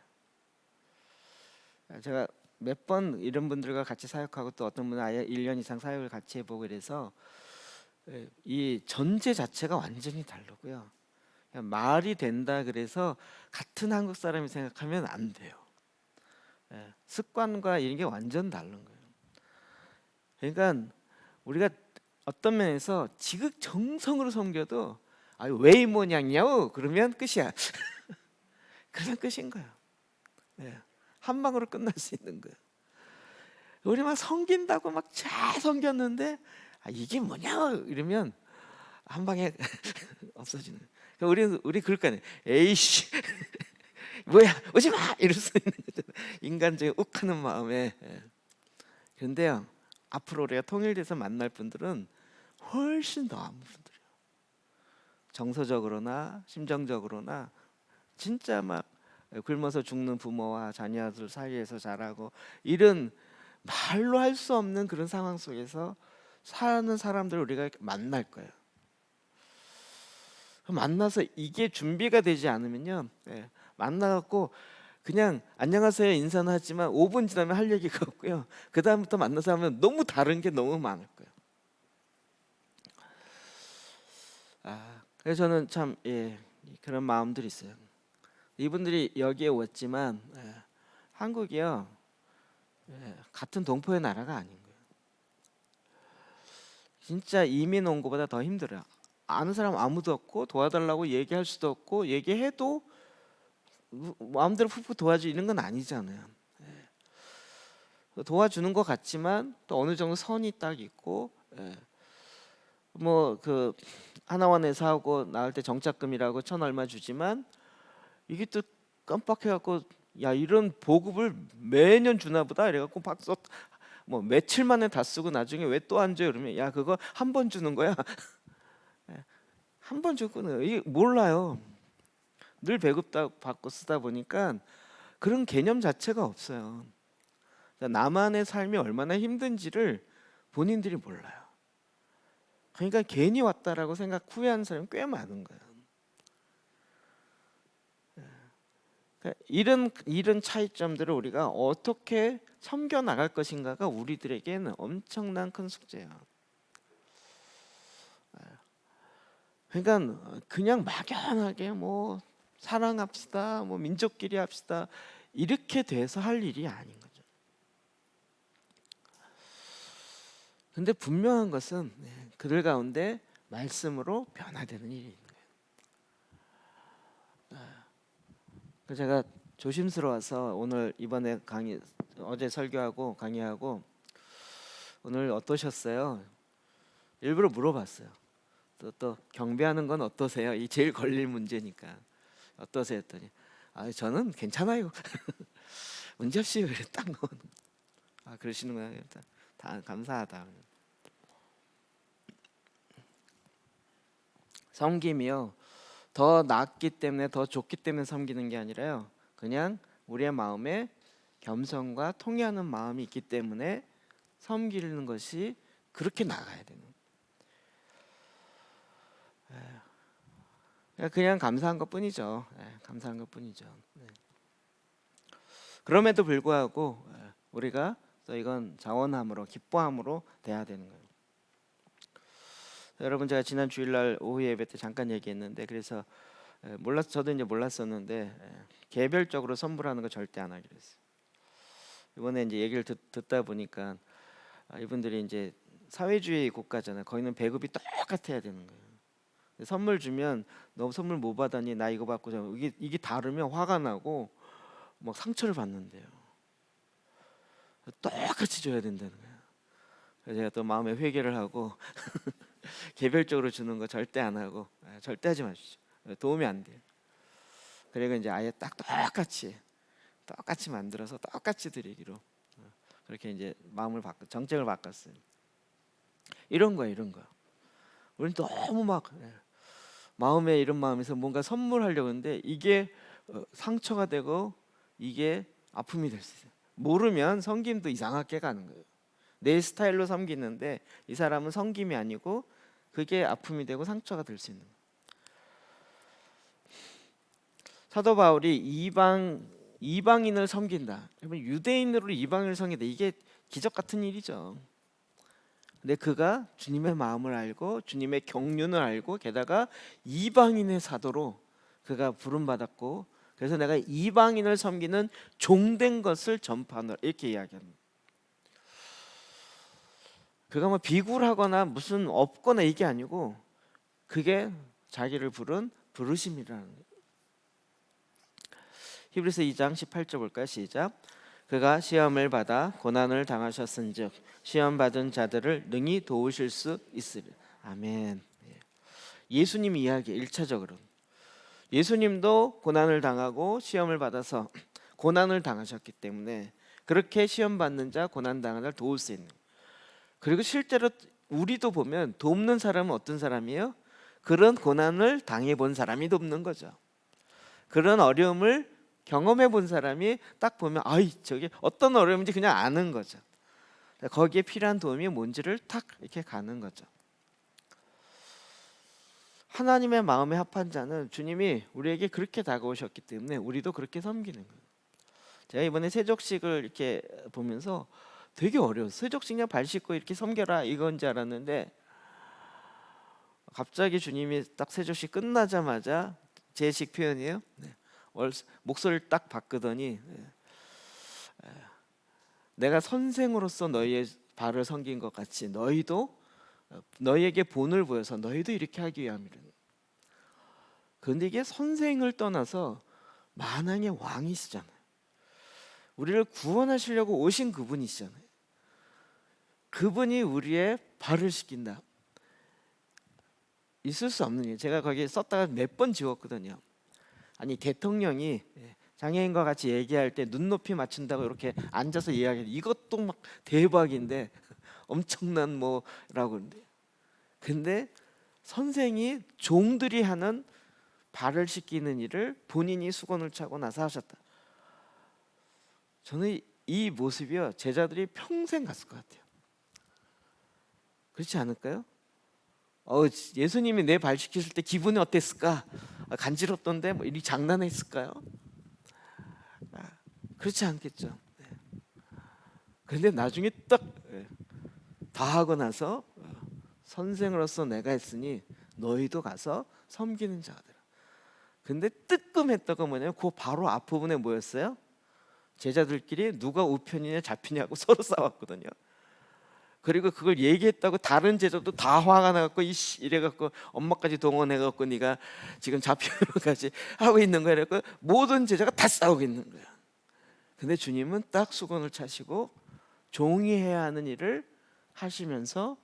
제가 몇 번 이런 분들과 같이 사역하고 또 어떤 분은 아예 1년 이상 사역을 같이 해보고 그래서 이 전제 자체가 완전히 다르고요. 말이 된다 그래서 같은 한국 사람이 생각하면 안 돼요. 습관과 이런 게 완전 다른 거예요. 그러니까 우리가 어떤 면에서 지극정성으로 섬겨도 왜 이 모양이냐고 그러면 끝이야. 그러면 끝인 거예요. 한 방으로 끝날 수 있는 거예요. 우리 막 섬긴다고 막 잘 섬겼는데 이게 뭐냐 이러면 한 방에 없어지는 거예요. 우리 그럴 거 아니에요. 에이씨 뭐야 오지 마 이럴 수 있는 거죠. 인간적인 욱하는 마음에. 그런데요, 앞으로 우리가 통일돼서 만날 분들은 훨씬 더 아무 분들이에요. 정서적으로나 심정적으로나 진짜 막 굶어서 죽는 부모와 자녀들 사이에서 자라고 이런 말로 할 수 없는 그런 상황 속에서 사는 사람들을 우리가 만날 거예요. 만나서 이게 준비가 되지 않으면요, 만나갖고 그냥 안녕하세요 인사는 하지만 5분 지나면 할 얘기가 없고요. 그 다음부터 만나서 하면 너무 다른 게 너무 많을 거예요. 그래서 저는 참 그런 마음들이 있어요. 이분들이 여기에 왔지만 한국이요, 같은 동포의 나라가 아닌 거예요. 진짜 이민 온 것보다 더 힘들어요. 아는 사람 아무도 없고 도와달라고 얘기할 수도 없고 얘기해도 마음대로 푹푹 도와주는 건 아니잖아요. 도와주는 것 같지만 또 어느 정도 선이 딱 있고, 뭐 그 하나원에서 하고 나올 때 정착금이라고 1,000 얼마 주지만 이게 또 깜빡해갖고 야 이런 보급을 매년 주나 보다 이래갖고 박수 뭐 며칠 만에 다 쓰고 나중에 왜 또 안 줘요? 그러면 야 그거 한 번 주는 거야. 한 번 주고는 이게 몰라요. 늘 배급다 받고 쓰다 보니까 그런 개념 자체가 없어요. 나만의 삶이 얼마나 힘든지를 본인들이 몰라요. 그러니까 괜히 왔다라고 생각 후회하는 사람이 꽤 많은 거예요. 그러니까 이런 차이점들을 우리가 어떻게 섬겨 나갈 것인가가 우리들에게는 엄청난 큰 숙제예요. 그러니까 그냥 막연하게 뭐 사랑합시다, 뭐 민족끼리 합시다 이렇게 돼서 할 일이 아닌 거죠. 근데 분명한 것은 그들 가운데 말씀으로 변화되는 일이 있는 거예요. 제가 조심스러워서 오늘 이번에 강의 어제 설교하고 강의하고 오늘 어떠셨어요? 일부러 물어봤어요. 또 경배하는 건 어떠세요? 이 제일 걸릴 문제니까 어떠세요? 했더니 저는 괜찮아요. 문제없이 딱 넣은. 그러시는구나. 다 감사하다. 섬김이요, 더 낫기 때문에 더 좋기 때문에 섬기는 게 아니라요, 그냥 우리의 마음에 겸손과 통해하는 마음이 있기 때문에 섬기는 것이 그렇게 나가야 되는. 그냥 감사한 것뿐이죠. 감사한 것뿐이죠. 그럼에도 불구하고 우리가 또 이건 자원함으로 기뻐함으로 돼야 되는 거예요. 여러분, 제가 지난 주일날 오후 예배 때 잠깐 얘기했는데, 그래서 저도 이제 몰랐었는데 개별적으로 선물하는 거 절대 안 하기로 했어요. 이번에 이제 얘기를 듣다 보니까 이분들이 이제 사회주의 국가잖아요. 거기는 배급이 똑같아야 되는 거예요. 선물 주면 너 선물 못 받았니? 나 이거 받고 이게 다르면 화가 나고 막 상처를 받는데요. 똑같이 줘야 된다는 거예요. 그래서 제가 또 마음에 회개를 하고 개별적으로 주는 거 절대 안 하고, 절대 하지 마시죠. 도움이 안 돼요. 그리고 이제 아예 딱 똑같이 만들어서 똑같이 드리기로 그렇게 이제 정책을 바꿨어요. 이런 거예요. 우리는 너무 막 마음에 이런 마음에서 뭔가 선물하려고 하는데 이게 상처가 되고 이게 아픔이 될 수 있어요. 모르면 섬김도 이상하게 가는 거예요. 내 스타일로 섬기는데 이 사람은 섬김이 아니고 그게 아픔이 되고 상처가 될 수 있는 거예요. 사도 바울이 이방인을 섬긴다. 그러면 유대인으로 이방인을 섬긴다. 이게 기적 같은 일이죠. 근데 그가 주님의 마음을 알고 주님의 경륜을 알고 게다가 이방인의 사도로 그가 부름 받았고, 그래서 내가 이방인을 섬기는 종된 것을 전파하노라 이렇게 이야기합니다. 그가 뭐 비굴하거나 무슨 없거나 이게 아니고 그게 자기를 부른 부르심이라는 거예요. 히브리서 2장 18절 볼까요? 시작. 그가 시험을 받아 고난을 당하셨은즉 시험 받은 자들을 능히 도우실 수 있으리. 아멘. 예수님 이야기 1차적으로 예수님도 고난을 당하고 시험을 받아서 고난을 당하셨기 때문에 그렇게 시험 받는 자, 고난 당하는 자를 도울 수 있는. 그리고 실제로 우리도 보면 돕는 사람은 어떤 사람이에요? 그런 고난을 당해 본 사람이 돕는 거죠. 그런 어려움을 경험해 본 사람이 딱 보면 아이 저게 어떤 어려움인지 그냥 아는 거죠. 거기에 필요한 도움이 뭔지를 탁 이렇게 가는 거죠. 하나님의 마음에 합한 자는 주님이 우리에게 그렇게 다가오셨기 때문에 우리도 그렇게 섬기는 거예요. 제가 이번에 세족식을 이렇게 보면서 되게 어려웠어요. 세족식 그냥 발 씻고 이렇게 섬겨라 이건 줄 알았는데 갑자기 주님이 딱 세족식 끝나자마자 제식 표현이에요. 목소리를 딱 바꾸더니 내가 선생으로서 너희의 발을 섬긴 것 같이 너희도 너희에게 본을 보여서 너희도 이렇게 하기 위함이라. 그런데 이게 선생을 떠나서 만왕의 왕이시잖아요. 우리를 구원하시려고 오신 그분이시잖아요. 그분이 우리의 발을 씻긴다. 있을 수 없는 일. 제가 거기 썼다가 몇 번 지웠거든요. 아니 대통령이 장애인과 같이 얘기할 때 눈높이 맞춘다고 이렇게 앉아서 이야기해. 이것도 막 대박인데 엄청난 뭐라고 그러는데. 근데 선생이 종들이 하는 발을 씻기는 일을 본인이 수건을 차고 나서 하셨다. 저는 이 모습이요 제자들이 평생 갔을 것 같아요. 그렇지 않을까요? 예수님이 내 발 씻기실 때 기분이 어땠을까? 간지럽던데 뭐 이리 장난했을까요? 그렇지 않겠죠. 그런데 나중에 딱 다 하고 나서 선생으로서 내가 했으니 너희도 가서 섬기는 자들. 근데 뜨끔했던 건 뭐냐면 그 바로 앞부분에 뭐였어요? 제자들끼리 누가 우편이냐 좌편이냐고 서로 싸웠거든요. 그리고 그걸 얘기했다고 다른 제자도 다 화가 나갖고 이래갖고 엄마까지 동원해갖고 네가 지금 좌편으로까지 하고 있는 거야. 그래갖고 모든 제자가 다 싸우고 있는 거야. 근데 주님은 딱 수건을 차시고 종이 해야 하는 일을 하시면서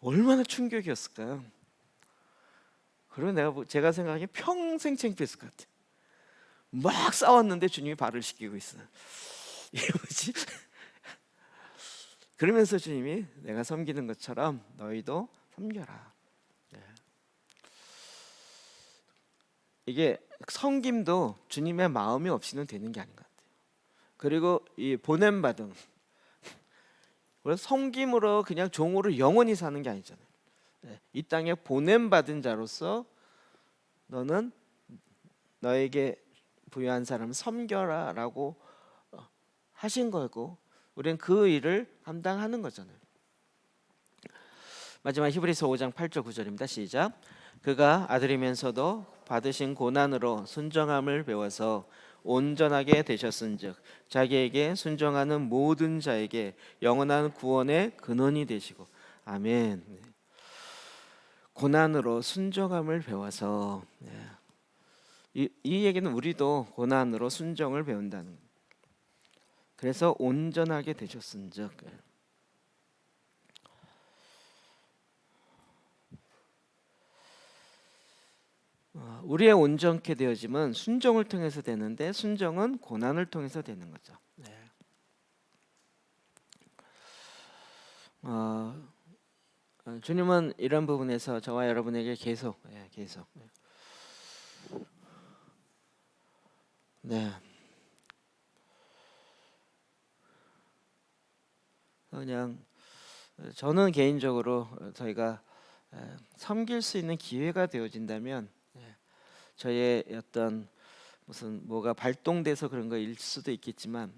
얼마나 충격이었을까요? 그리고 제가 생각하기에 평생 창피했을 것 같아요. 막 싸웠는데 주님이 발을 씻기고 있어요. 이게 뭐지? 그러면서 주님이 내가 섬기는 것처럼 너희도 섬겨라. 이게 섬김도 주님의 마음이 없이는 되는 게 아닌 것 같아요. 그리고 이 보냄받음, 섬김으로 그냥 종으로 영원히 사는 게 아니잖아요. 이 땅에 보냄받은 자로서 너는 너에게 부여한 사람을 섬겨라라고 하신 거고 우리는 그 일을 감당하는 거잖아요. 마지막 히브리서 5장 8절 9절입니다. 시작. 그가 아들이면서도 받으신 고난으로 순정함을 배워서 온전하게 되셨은즉 자기에게 순종하는 모든 자에게 영원한 구원의 근원이 되시고. 아멘. 고난으로 순종함을 배워서 이 얘기는 우리도 고난으로 순종을 배운다는 거예요. 그래서 온전하게 되셨은즉 우리의 온전케 되어짐은 순종을 통해서 되는데 순종은 고난을 통해서 되는 거죠. 주님은 이런 부분에서 저와 여러분에게 계속 그냥 저는 개인적으로 저희가 섬길 수 있는 기회가 되어진다면 저의 어떤 무슨 뭐가 발동돼서 그런 거일 수도 있겠지만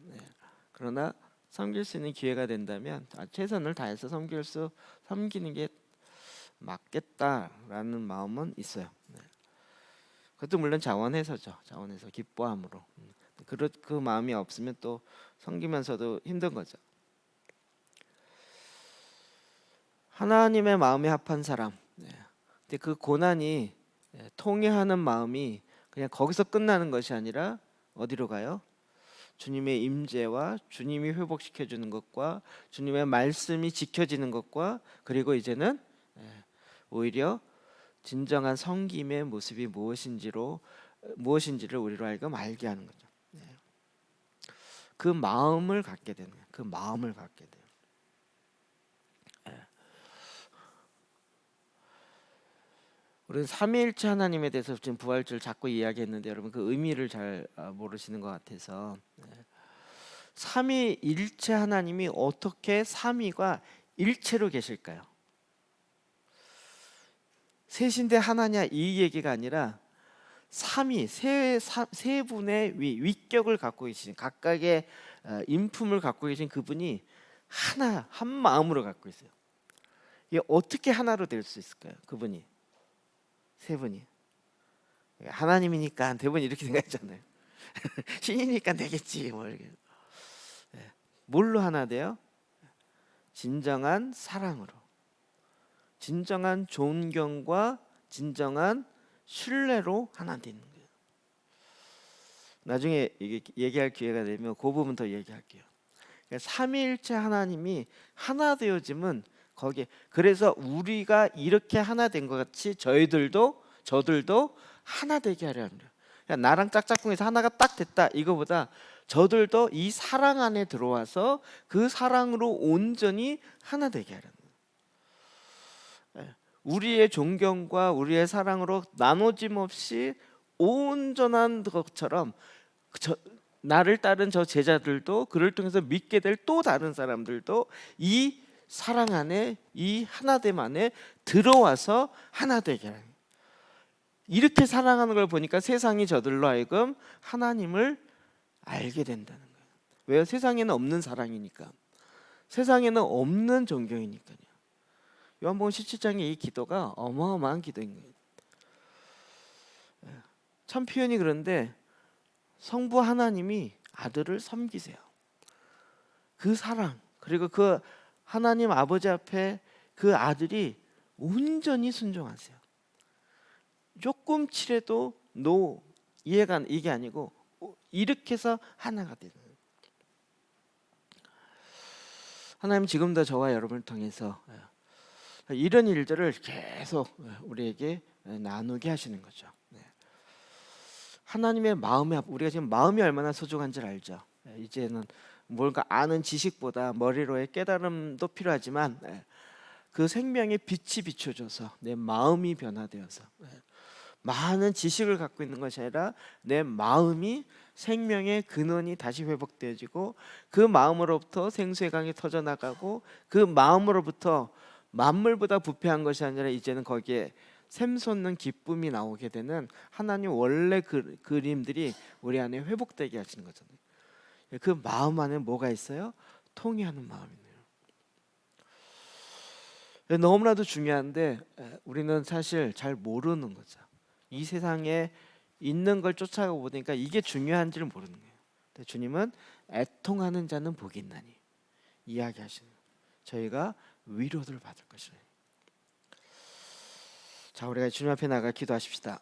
그러나 섬길 수 있는 기회가 된다면 최선을 다해서 섬기는 게 맞겠다라는 마음은 있어요. 네. 그것도 물론 자원해서죠. 자원해서 기뻐함으로. 그 마음이 없으면 또 섬기면서도 힘든 거죠. 하나님의 마음에 합한 사람. 네. 근데 그 고난이 통회하는 마음이 그냥 거기서 끝나는 것이 아니라 어디로 가요? 주님의 임재와 주님이 회복시켜 주는 것과 주님의 말씀이 지켜지는 것과 그리고 이제는 오히려 진정한 섬김의 모습이 무엇인지를 우리로 하여금 알게 하는 거죠. 그 마음을 갖게 되는 거예요. 그 마음을 갖게 돼요. 우리는 삼위일체 하나님에 대해서 지금 부활주를 자꾸 이야기했는데 여러분 그 의미를 잘 모르시는 것 같아서 삼위일체 하나님이 어떻게 삼위가 일체로 계실까요? 셋인데 하나냐 이 얘기가 아니라 삼위 세 분의 위격을 갖고 계신 각각의 인품을 갖고 계신 그분이 한 마음으로 갖고 있어요. 이게 어떻게 하나로 될 수 있을까요? 그분이 세 분이 하나님이니까 대부분 이렇게 생각하잖아요. 신이니까 되겠지 뭐 이렇게. 뭘로 하나 돼요? 진정한 사랑으로, 진정한 존경과 진정한 신뢰로 하나 되는 거예요. 나중에 얘기할 기회가 되면 그 부분 더 얘기할게요. 그러니까 삼위일체 하나님이 하나 되어짐은 거기에 그래서 우리가 이렇게 하나 된 것 같이 저들도 하나 되게 하려 합니다. 그러니까 나랑 짝짝꿍에서 하나가 딱 됐다 이거보다 저들도 이 사랑 안에 들어와서 그 사랑으로 온전히 하나 되게 하려는 거예요. 우리의 존경과 우리의 사랑으로 나눠짐 없이 온전한 것처럼 나를 따른 저 제자들도 그를 통해서 믿게 될 또 다른 사람들도 이 사랑 안에 이 하나됨 안에 들어와서 하나 되게 하는 거예요. 이렇게 사랑하는 걸 보니까 세상이 저들로 하여금 하나님을 알게 된다는 거예요. 왜요? 세상에는 없는 사랑이니까. 세상에는 없는 존경이니까요. 요한복음 17장의 이 기도가 어마어마한 기도인 거예요. 참 표현이 그런데 성부 하나님이 아들을 섬기세요. 그 사랑 그리고 그 하나님 아버지 앞에 그 아들이 온전히 순종하세요. 조금치라도 이해가 이게 아니고 이렇게 해서 하나가 되는 거예요. 하나님 지금도 저와 여러분을 통해서 이런 일들을 계속 우리에게 나누게 하시는 거죠. 하나님의 마음에 우리가 지금 마음이 얼마나 소중한지를 알죠. 이제는 뭔가 아는 지식보다 머리로의 깨달음도 필요하지만 그 생명의 빛이 비춰져서 내 마음이 변화되어서 많은 지식을 갖고 있는 것이 아니라 내 마음이 생명의 근원이 다시 회복되어지고 그 마음으로부터 생수의 강이 터져나가고 그 마음으로부터 만물보다 부패한 것이 아니라 이제는 거기에 샘솟는 기쁨이 나오게 되는 하나님 원래 그림들이 우리 안에 회복되게 하시는 거잖아요. 그 마음 안에 뭐가 있어요? 통회하는 마음이네요. 너무나도 중요한데 우리는 사실 잘 모르는 거죠. 이 세상에 있는 걸 쫓아가고 보니까 이게 중요한지를 모르는 거예요. 근데 주님은 애통하는 자는 복이 있나니 이야기하시는 거예요. 저희가 위로를 받을 것이에요. 자, 우리가 주님 앞에 나가 기도하십시다.